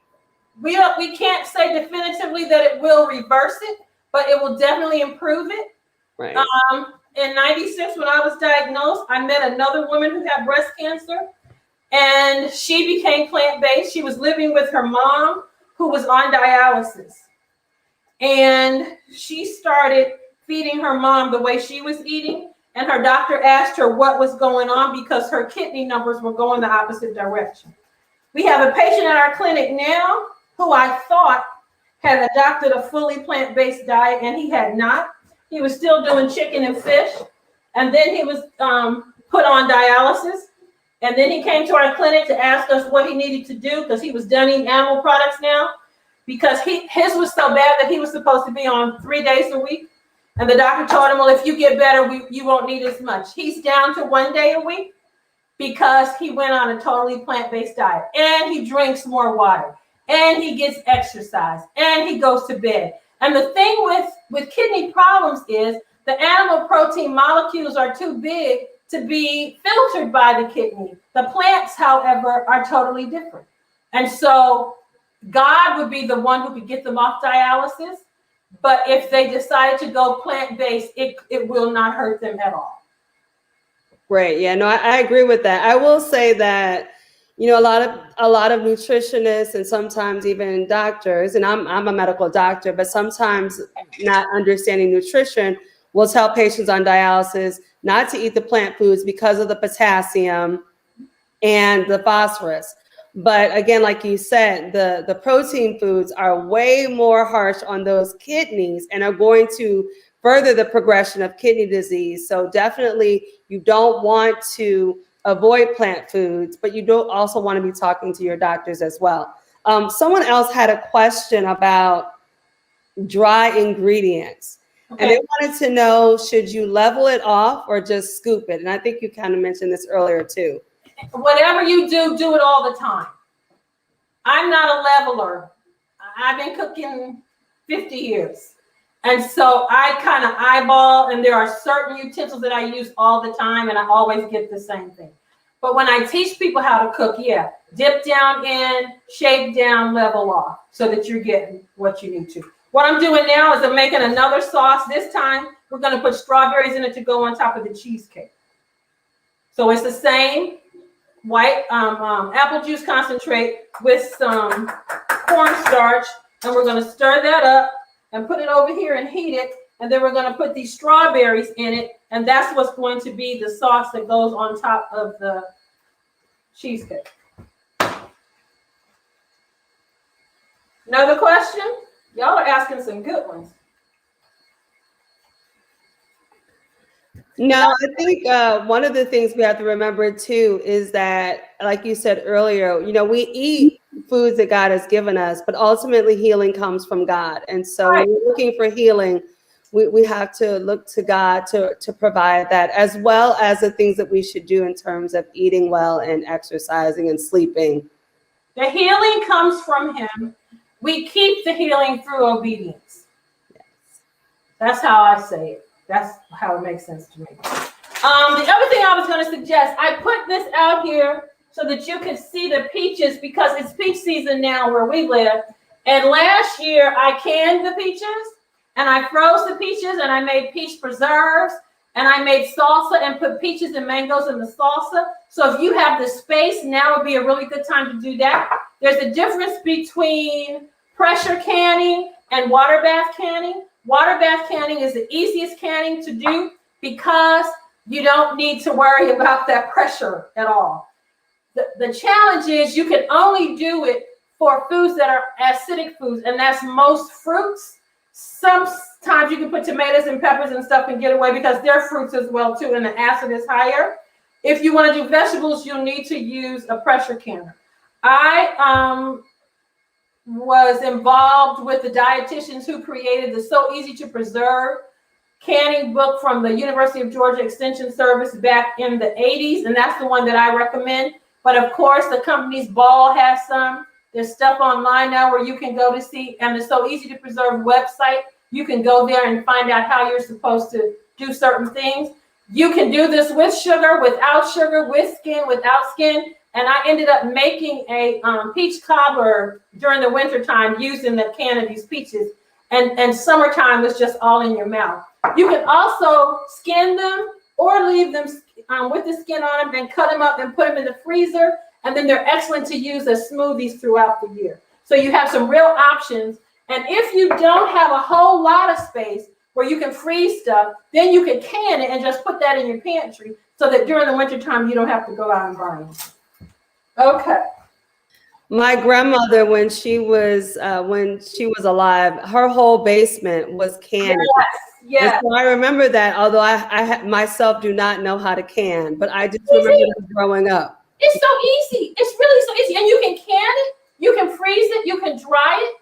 S2: We can't say definitively that it will reverse it, but it will definitely improve it.
S1: Right.
S2: In 96, when I was diagnosed, I met another woman who had breast cancer, and she became plant-based. She was living with her mom, who was on dialysis. And she started feeding her mom the way she was eating. And her doctor asked her what was going on because her kidney numbers were going the opposite direction. We have a patient at our clinic now who I thought had adopted a fully plant-based diet, and he had not. He was still doing chicken and fish. And then he was put on dialysis. And then he came to our clinic to ask us what he needed to do because he was done eating animal products now, because his was so bad that he was supposed to be on 3 days a week. And the doctor told him, well, if you get better, you won't need as much. He's down to 1 day a week because he went on a totally plant-based diet, and he drinks more water, and he gets exercise, and he goes to bed. And the thing with kidney problems is the animal protein molecules are too big to be filtered by the kidney. The plants, however, are totally different. And so God would be the one who could get them off dialysis. But if they decided to go plant-based, it will not hurt them at all.
S1: Great. Yeah, no, I agree with that. I will say that, a lot of nutritionists and sometimes even doctors, and I'm a medical doctor, but sometimes not understanding nutrition will tell patients on dialysis not to eat the plant foods because of the potassium and the phosphorus. But again, like you said, the protein foods are way more harsh on those kidneys and are going to further the progression of kidney disease. So definitely you don't want to avoid plant foods, but you don't also want to be talking to your doctors as well. Someone else had a question about dry ingredients. Okay. And they wanted to know, should you level it off or just scoop it? And I think you kind of mentioned this earlier too.
S2: Whatever you do, do it all the time. I'm not a leveler. I've been cooking 50 years. And so I kind of eyeball, and there are certain utensils that I use all the time, and I always get the same thing. But when I teach people how to cook, dip down in, shake down, level off, so that you're getting what you need to. What I'm doing now is I'm making another sauce. This time, we're going to put strawberries in it to go on top of the cheesecake. So it's the same white apple juice concentrate with some cornstarch, and we're going to stir that up and put it over here and heat it, and then we're going to put these strawberries in it, and that's what's going to be the sauce that goes on top of the cheesecake. Another question? Y'all are asking some good ones.
S1: No, I think one of the things we have to remember too is that, like you said earlier, we eat foods that God has given us, but ultimately healing comes from God. And so when we're looking for healing, we have to look to God to provide that, as well as the things that we should do in terms of eating well and exercising and sleeping.
S2: The healing comes from Him. We keep the healing through obedience. Yes. That's how I say it. That's how it makes sense to me. The other thing I was going to suggest, I put this out here so that you can see the peaches, because it's peach season now where we live. And last year I canned the peaches, and I froze the peaches, and I made peach preserves, and I made salsa and put peaches and mangoes in the salsa. So if you have the space, now would be a really good time to do that. There's a difference between pressure canning and water bath canning. Water bath canning is the easiest canning to do because you don't need to worry about that pressure at all. The challenge is you can only do it for foods that are acidic foods, and that's most fruits. Sometimes you can put tomatoes and peppers and stuff and get away because they're fruits as well too, and the acid is higher. If you want to do vegetables, you'll need to use a pressure canner. I was involved with the dietitians who created the So Easy to Preserve canning book from the University of Georgia Extension Service back in the 80s, and that's the one that I recommend. But of course, the company's Ball has some. There's stuff online now where you can go to see, and the So Easy to Preserve website, you can go there and find out how you're supposed to do certain things. You can do this with sugar, without sugar, with skin, without skin. And I ended up making a peach cobbler during the winter time using the can of these peaches. And summertime was just all in your mouth. You can also skin them or leave them with the skin on them, then cut them up and put them in the freezer. And then they're excellent to use as smoothies throughout the year. So you have some real options. And if you don't have a whole lot of space where you can freeze stuff, then you can can it and just put that in your pantry so that during the winter time, you don't have to go out and buy it. Okay.
S1: My grandmother, when she was alive, her whole basement was canning.
S2: Yes.
S1: So I remember that, although I myself do not know how to can, but I just remember that growing up.
S2: It's so easy. It's really so easy. And you can can it, you can freeze it, you can dry it.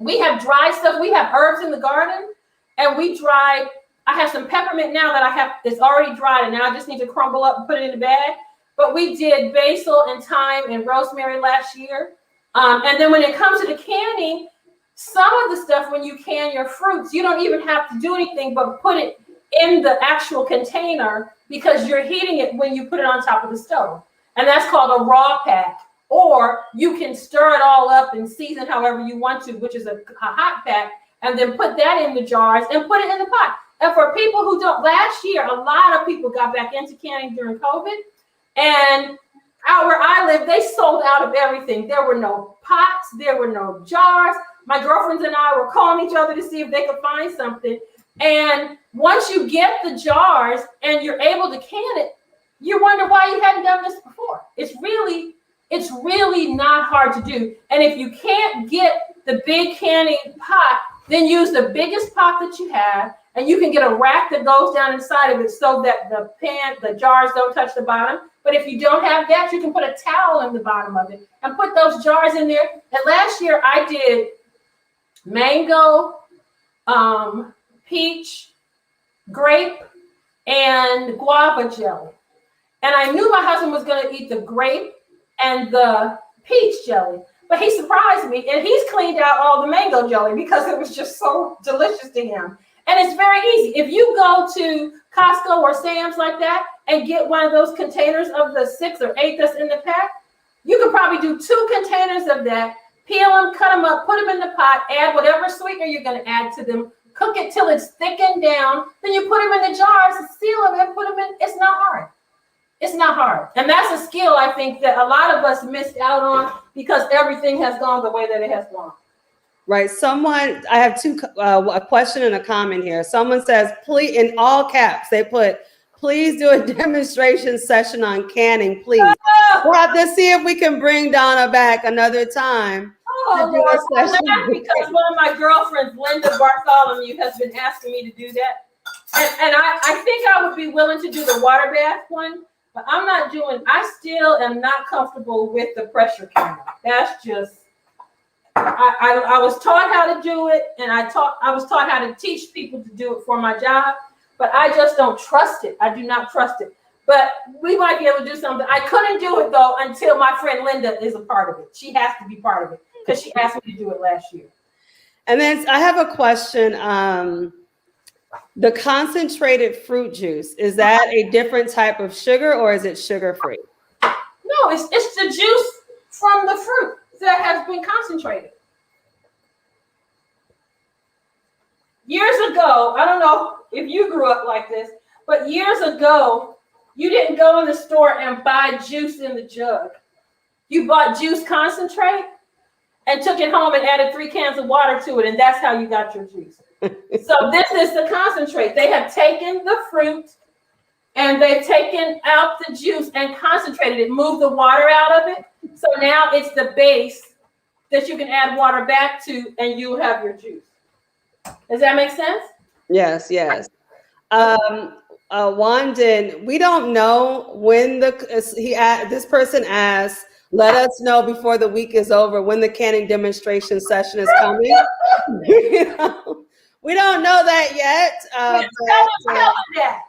S2: We have dry stuff. We have herbs in the garden, and we dried. I have some peppermint now that I have, it's already dried, and now I just need to crumble up and put it in a bag. But we did basil and thyme and rosemary last year. And then when it comes to the canning, some of the stuff, when you can your fruits, you don't even have to do anything but put it in the actual container because you're heating it when you put it on top of the stove. And that's called a raw pack. Or you can stir it all up and season however you want to, which is a hot pack, and then put that in the jars and put it in the pot. And for people who don't, last year, a lot of people got back into canning during COVID. And out where I live, they sold out of everything. There were no pots, there were no jars. My girlfriends and I were calling each other to see if they could find something. And once you get the jars and you're able to can it, you wonder why you hadn't done this before. It's really not hard to do. And if you can't get the big canning pot, then use the biggest pot that you have, and you can get a rack that goes down inside of it so that the jars don't touch the bottom. But if you don't have that, you can put a towel in the bottom of it and put those jars in there. And last year I did mango, peach, grape, and guava jelly. And I knew my husband was going to eat the grape and the peach jelly, but he surprised me, and he's cleaned out all the mango jelly because it was just so delicious to him. And it's very easy. If you go to Costco or Sam's like that and get one of those containers of the 6 or 8 that's in the pack, you could probably do 2 containers of that, peel them, cut them up, put them in the pot, add whatever sweetener you're going to add to them, cook it till it's thickened down, then you put them in the jars, seal them, and put them in. It's not hard. It's not hard. And that's a skill I think that a lot of us missed out on because everything has gone the way that it has gone.
S1: Right. I have a question and a comment here. Someone says, please, in all caps, they put, please do a demonstration session on canning, please. We'll have to see if we can bring Donna back another time.
S2: Oh, Lord, I'm laughing because one of my girlfriends, Linda Bartholomew, has been asking me to do that. And I think I would be willing to do the water bath one, but I still am not comfortable with the pressure canner. That's just, I was taught how to do it, and I was taught how to teach people to do it for my job, but I just don't trust it. I do not trust it. But we might be able to do something. I couldn't do it though until my friend Linda is a part of it. She has to be part of it because she asked me to do it last year.
S1: And then I have a question. The concentrated fruit juice, is that a different type of sugar or is it sugar-free?
S2: No, it's the juice from the fruit that has been concentrated. Years ago, I don't know if you grew up like this, but years ago, you didn't go in the store and buy juice in the jug. You bought juice concentrate and took it home and added 3 cans of water to it, and that's how you got your juice. So this is the concentrate. They have taken the fruit and they've taken out the juice and concentrated it, moved the water out of it. So now it's the base that you can add water back to, and you have your juice. Does that make sense?
S1: Yes. Wandin, we don't know when this person asked, Let us know before the week is over when the canning demonstration session is coming. We don't know that yet.
S2: Tell them that.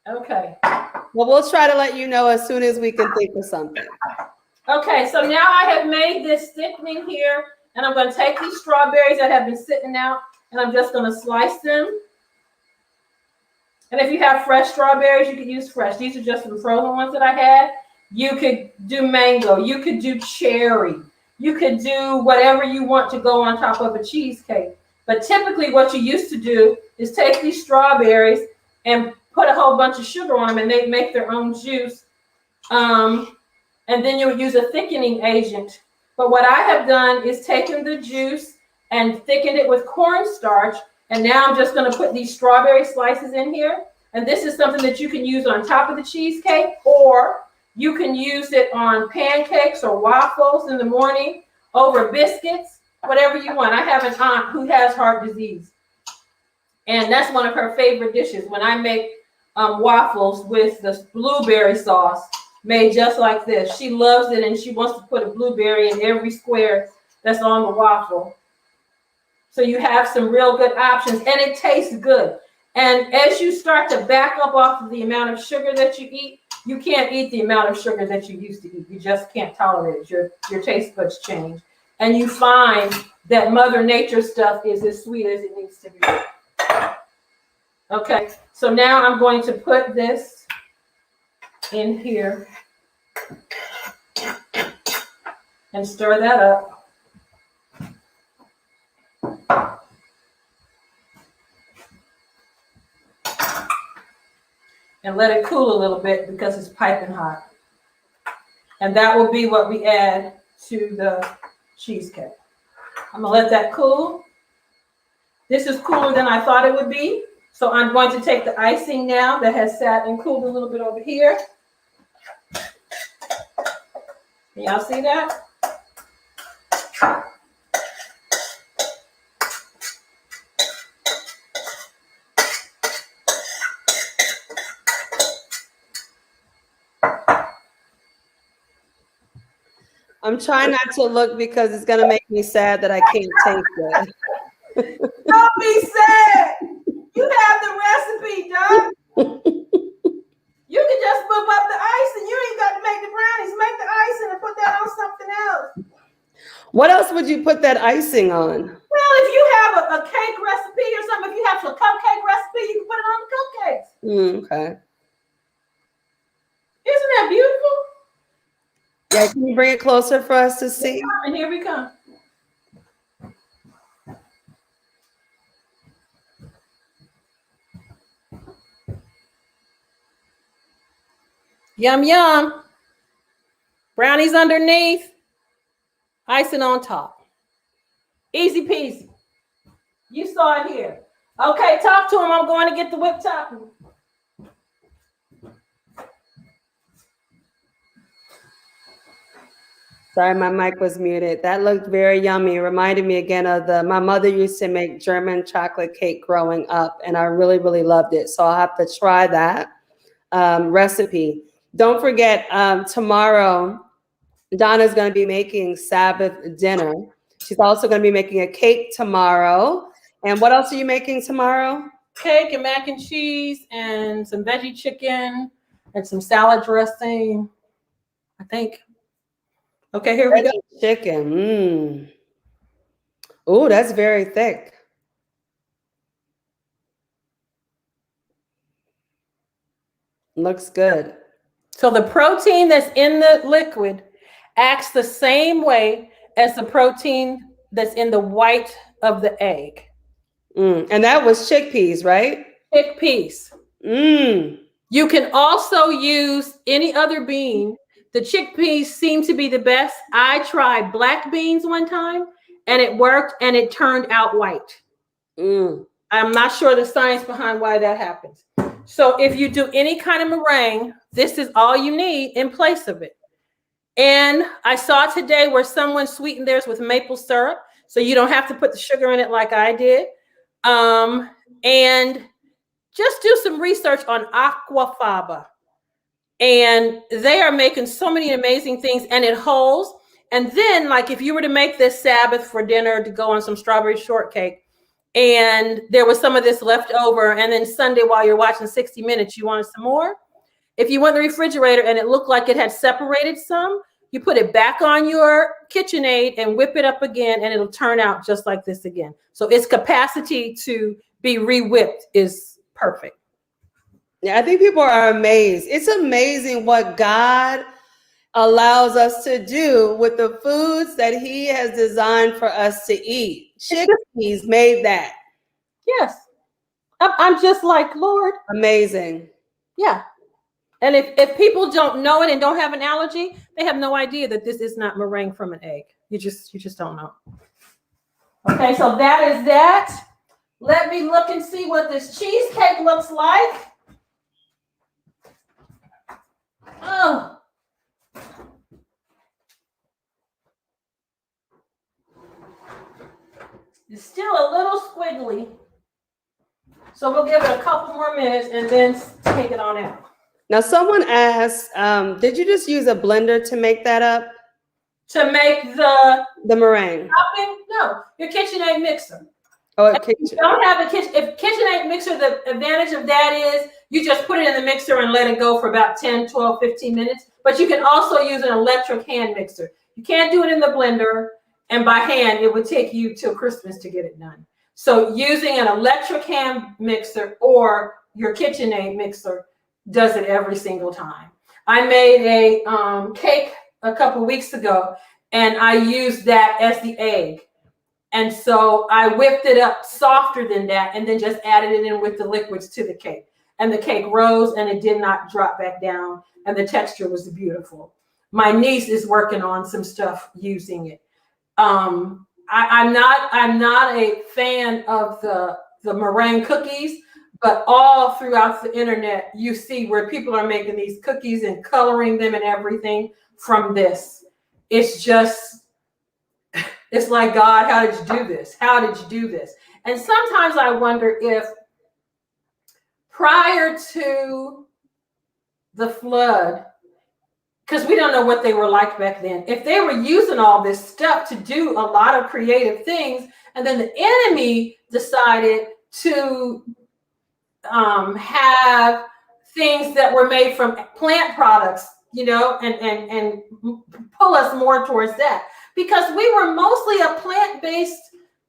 S2: Okay.
S1: Well, we'll try to let you know as soon as we can think of something.
S2: Okay, so now I have made this thickening here, and I'm going to take these strawberries that have been sitting out, and I'm just going to slice them. And if you have fresh strawberries, you could use fresh. These are just the frozen ones that I had. You could do mango. You could do cherry. You could do whatever you want to go on top of a cheesecake. But typically what you used to do is take these strawberries and put a whole bunch of sugar on them, and they'd make their own juice. And then you would use a thickening agent. But what I have done is taken the juice and thickened it with cornstarch. And now I'm just going to put these strawberry slices in here. And this is something that you can use on top of the cheesecake, or you can use it on pancakes or waffles in the morning, over biscuits, whatever you want. I have an aunt who has heart disease, and that's one of her favorite dishes. When I make waffles with the blueberry sauce made just like this, she loves it, and she wants to put a blueberry in every square that's on the waffle. So you have some real good options, and it tastes good. And as you start to back up off of the amount of sugar that you eat, you can't eat the amount of sugar that you used to eat. You just can't tolerate it. Your taste buds change. And you find that Mother Nature stuff is as sweet as it needs to be. Okay, so now I'm going to put this in here and stir that up. And let it cool a little bit because it's piping hot. And that will be what we add to the cheesecake. I'm gonna let that cool. This is cooler than I thought it would be. So I'm going to take the icing now that has sat and cooled a little bit over here. Can y'all see that?
S1: I'm trying not to look because it's going to make me sad that I can't taste it.
S2: Don't be sad. You have the recipe, Doc. You can just whip up the icing. You ain't got to make the brownies. Make the icing and put that on something else.
S1: What else would you put that icing on?
S2: Well, if you have a cake recipe or something, if you have a cupcake recipe, you can put it on the cupcakes.
S1: Okay.
S2: Isn't that beautiful?
S1: Yeah, can you bring it closer for us to see?
S2: And here we come. Yum, yum. Brownies underneath, icing on top. Easy peasy. You saw it here. Okay, talk to him. I'm going to get the whipped topping.
S1: Sorry, my mic was muted. That looked very yummy. It reminded me again of my mother used to make German chocolate cake growing up, and I really, really loved it. So I'll have to try that recipe. Don't forget, tomorrow, Donna's going to be making Sabbath dinner. She's also going to be making a cake tomorrow. And what else are you making tomorrow?
S2: Cake and mac and cheese and some veggie chicken and some salad dressing, I think. Okay, here we go.
S1: Chicken. Oh, that's very thick. Looks good.
S2: So the protein that's in the liquid acts the same way as the protein that's in the white of the egg.
S1: And that was chickpeas, right?
S2: Chickpeas. You can also use any other bean. The chickpeas seem to be the best. I tried black beans one time and it worked and it turned out white. I'm not sure the science behind why that happens. So if you do any kind of meringue, this is all you need in place of it. And I saw today where someone sweetened theirs with maple syrup, so you don't have to put the sugar in it like I did. And just do some research on aquafaba And they are making so many amazing things, and it holds. And then, like, if you were to make this Sabbath for dinner to go on some strawberry shortcake, and there was some of this left over, and then Sunday while you're watching 60 Minutes, you wanted some more. If you went in the refrigerator and it looked like it had separated some, you put it back on your KitchenAid and whip it up again, and it'll turn out just like this again. So its capacity to be re-whipped is perfect.
S1: Yeah, I think people are amazed. It's amazing what God allows us to do with the foods that he has designed for us to eat. Chickpeas made that.
S2: Yes. I'm just like, Lord.
S1: Amazing.
S2: Yeah. And if people don't know it and don't have an allergy, they have no idea that this is not meringue from an egg. You just don't know. Okay, so that is that. Let me look and see what this cheesecake looks like. Oh. It's still a little squiggly. So we'll give it a couple more minutes and then take it on out.
S1: Now, someone asked, did you just use a blender to make that up?
S2: To make the
S1: meringue?
S2: Topping? No, your KitchenAid mixer.
S1: Oh,
S2: if you don't have a KitchenAid mixer, the advantage of that is you just put it in the mixer and let it go for about 10, 12, 15 minutes. But you can also use an electric hand mixer. You can't do it in the blender, and by hand, it would take you till Christmas to get it done. So using an electric hand mixer or your KitchenAid mixer does it every single time. I made a cake a couple weeks ago, and I used that as the egg. And so I whipped it up softer than that and then just added it in with the liquids to the cake. And the cake rose and it did not drop back down, and the texture was beautiful. My niece is working on some stuff using it. I'm not a fan of the meringue cookies, but all throughout the internet, you see where people are making these cookies and coloring them and everything from this. It's like, God, how did you do this? How did you do this? And sometimes I wonder if prior to the flood, because we don't know what they were like back then, if they were using all this stuff to do a lot of creative things, and then the enemy decided to have things that were made from plant products, and pull us more towards that, because we were mostly a plant-based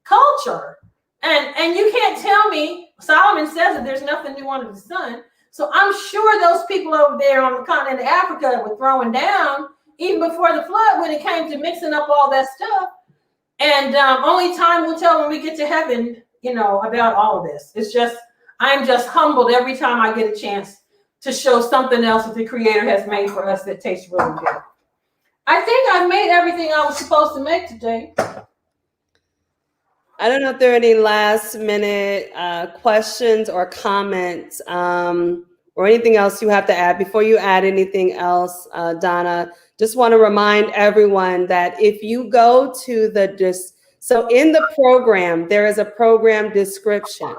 S2: culture. And you can't tell me, Solomon says that there's nothing new under the sun. So I'm sure those people over there on the continent of Africa were throwing down even before the flood when it came to mixing up all that stuff. And only time will tell when we get to heaven, about all of this. I'm just humbled every time I get a chance to show something else that the Creator has made for us that tastes really good. I think I've made everything I was supposed to make today.
S1: I don't know if there are any last minute questions or comments or anything else you have to add. Before you add anything else, Donna, just want to remind everyone that if you go to so in the program, there is a program description.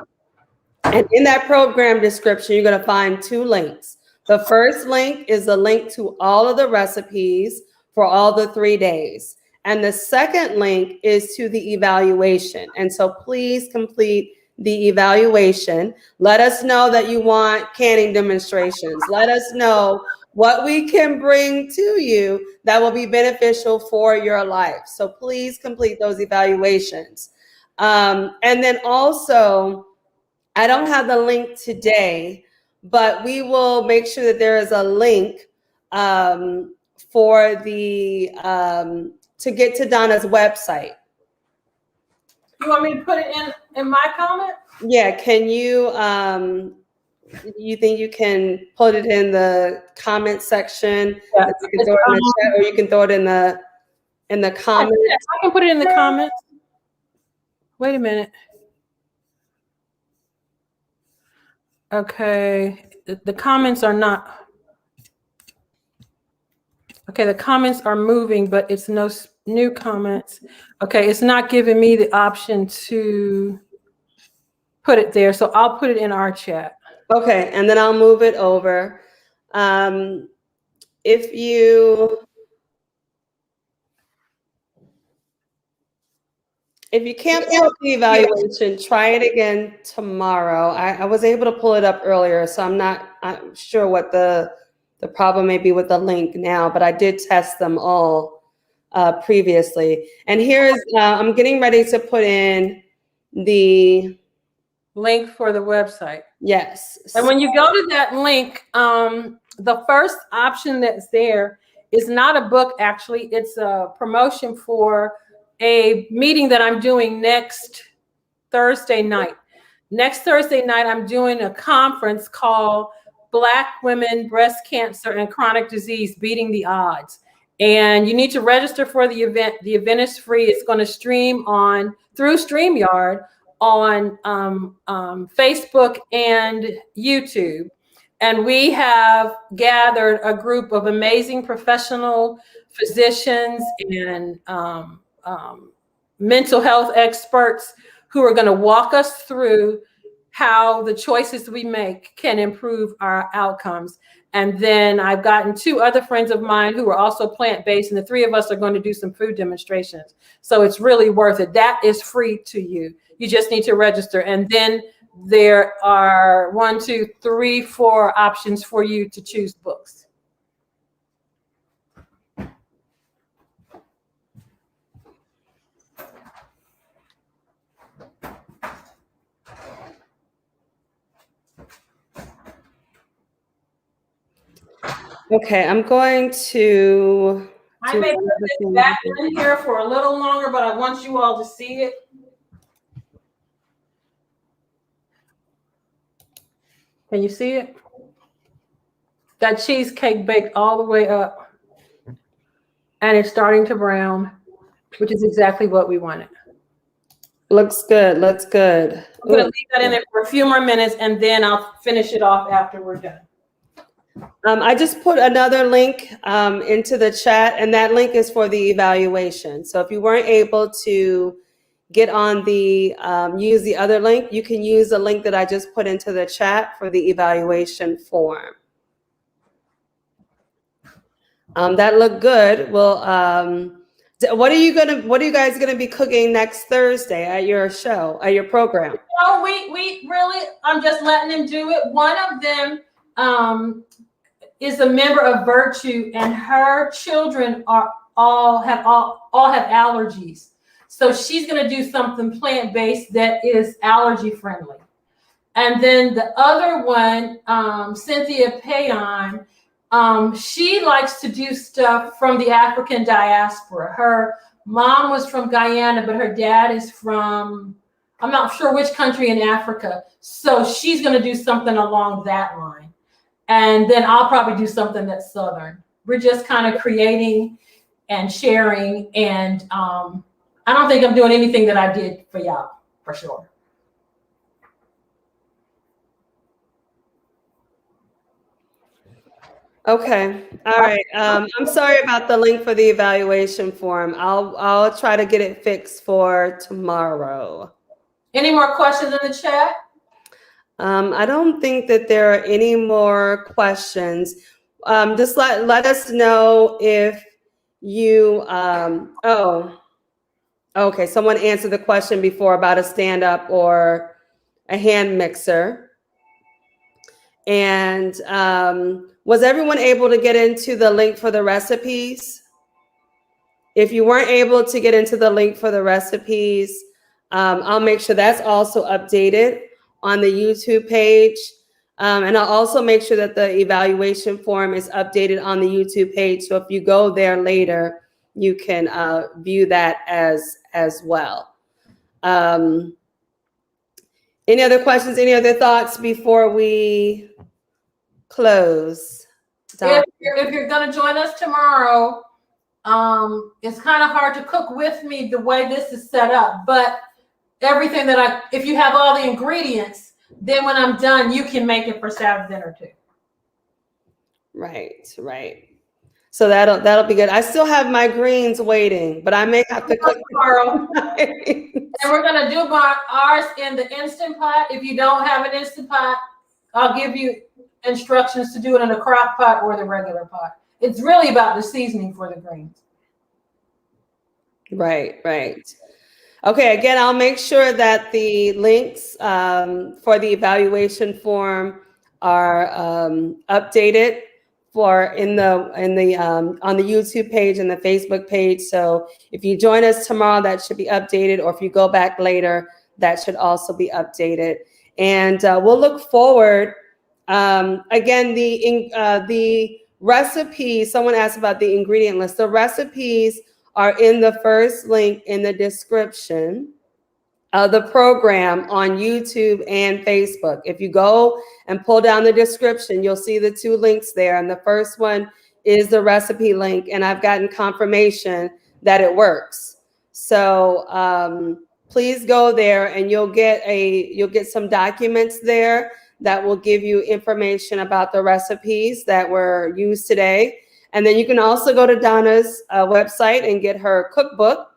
S1: And in that program description, you're going to find 2 links. The first link is a link to all of the recipes for all the 3 days. And the second link is to the evaluation. And so please complete the evaluation. Let us know that you want canning demonstrations. Let us know what we can bring to you that will be beneficial for your life. So please complete those evaluations. And then also, I don't have the link today, but we will make sure that there is a link for the to get to Donna's website.
S2: You want me to put it in my comment?
S1: Yeah, can you you think you can put it in the comment section?
S2: Yeah.
S1: You can throw it in the chat, or you can throw it in the comments.
S2: Yes, I can put it in the comments. Wait a minute. Okay, the comments are not. Okay, the comments are moving, but it's no new comments. Okay, it's not giving me the option to put it there, so I'll put it in our chat.
S1: Okay, and then I'll move it over. if you can't pull up the evaluation, try it again tomorrow. I was able to pull it up earlier, so I'm sure what the problem may be with the link now, but I did test them all previously. And here's, I'm getting ready to put in the
S2: link for the website.
S1: Yes.
S2: And when you go to that link, the first option that's there is not a book, actually. It's a promotion for a meeting that I'm doing next Thursday night. Next Thursday night, I'm doing a conference called Black Women, Breast Cancer, and Chronic Disease, Beating the Odds. And you need to register for the event. The event is free. It's going to stream through StreamYard on Facebook and YouTube. And we have gathered a group of amazing professional physicians and mental health experts who are going to walk us through how the choices we make can improve our outcomes. And then I've gotten 2 other friends of mine who are also plant-based, and the 3 of us are going to do some food demonstrations. So it's really worth it. That is free to you. You just need to register. And then there are 1, 2, 3, 4 options for you to choose books.
S1: Okay, I'm going to.
S2: I may put this back in here for a little longer, but I want you all to see it. Can you see it? That cheesecake baked all the way up, and it's starting to brown, which is exactly what we wanted.
S1: Looks good. Looks good.
S2: I'm going to leave that in there for a few more minutes, and then I'll finish it off after we're done.
S1: I just put another link into the chat, and that link is for the evaluation. So if you weren't able to get on use the other link, you can use the link that I just put into the chat for the evaluation form. That looked good. Well, what are you guys gonna be cooking next Thursday at your show, at your program?
S2: Oh, we really, I'm just letting them do it. One of them is a member of Virtue, and her children all have allergies. So she's going to do something plant-based that is allergy friendly. And then the other one, Cynthia Payon, she likes to do stuff from the African diaspora. Her mom was from Guyana, but her dad is from, I'm not sure which country in Africa. So she's going to do something along that line. And then I'll probably do something that's Southern. We're just kind of creating and sharing. And I don't think I'm doing anything that I did for y'all, for sure.
S1: Okay. All right. I'm sorry about the link for the evaluation form. I'll try to get it fixed for tomorrow.
S2: Any more questions in the chat?
S1: I don't think that there are any more questions. Just let us know if you, okay, someone answered the question before about a stand-up or a hand mixer. And was everyone able to get into the link for the recipes? If you weren't able to get into the link for the recipes, I'll make sure that's also updated on the YouTube page. And I'll also make sure that the evaluation form is updated on the YouTube page. So if you go there later, you can view that as well. Any other questions, any other thoughts before we close?
S2: If you're going to join us tomorrow, it's kind of hard to cook with me the way this is set up, but everything that if you have all the ingredients, then when I'm done, you can make it for Saturday dinner too. Right.
S1: So that'll be good. I still have my greens waiting, but I may have to cook
S2: tomorrow. And we're gonna do ours in the Instant Pot. If you don't have an Instant Pot, I'll give you instructions to do it in a crock pot or the regular pot. it's really about the seasoning for the greens.
S1: Right, right. Okay, again, I'll make sure that the links for the evaluation form are updated for on the YouTube page and the Facebook page. So if you join us tomorrow, that should be updated, or if you go back later, that should also be updated. And we'll look forward. Again, the recipes. Someone asked about the ingredient list. The recipes are in the first link in the description of the program on YouTube and Facebook. If you go and pull down the description, you'll see the two links there. And the first one is the recipe link. And I've gotten confirmation that it works. So please go there, and you'll get some documents there that will give you information about the recipes that were used today. And then you can also go to Donna's website and get her cookbook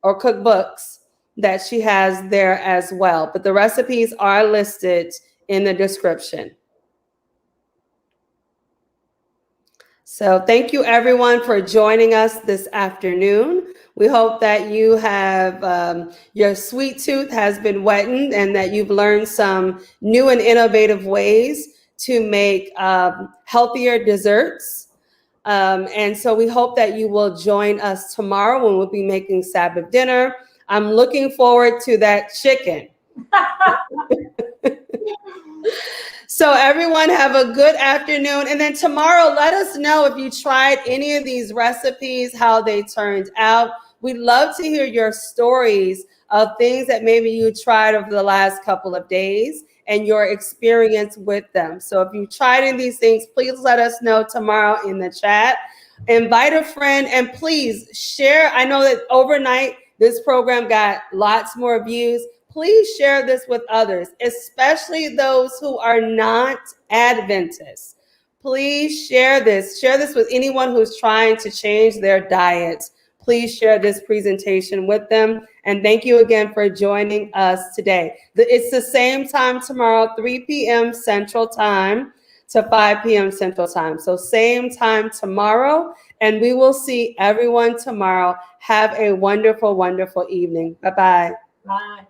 S1: or cookbooks that she has there as well. But the recipes are listed in the description. So thank you, everyone, for joining us this afternoon. We hope that you have, your sweet tooth has been whetted, and that you've learned some new and innovative ways to make healthier desserts. And so we hope that you will join us tomorrow when we'll be making Sabbath dinner. I'm looking forward to that chicken. So everyone have a good afternoon. And then tomorrow, let us know if you tried any of these recipes, how they turned out. We'd love to hear your stories of things that maybe you tried over the last couple of days and your experience with them. So if you tried any of these things, please let us know tomorrow in the chat. Invite a friend, and please share. I know that overnight this program got lots more views. Please share this with others, especially those who are not Adventists. Please share this. Share this with anyone who's trying to change their diet. Please share this presentation with them. And thank you again for joining us today. It's the same time tomorrow, 3 p.m. Central Time to 5 p.m. Central Time. So same time tomorrow, and we will see everyone tomorrow. Have a wonderful, wonderful evening. Bye-bye.
S2: Bye.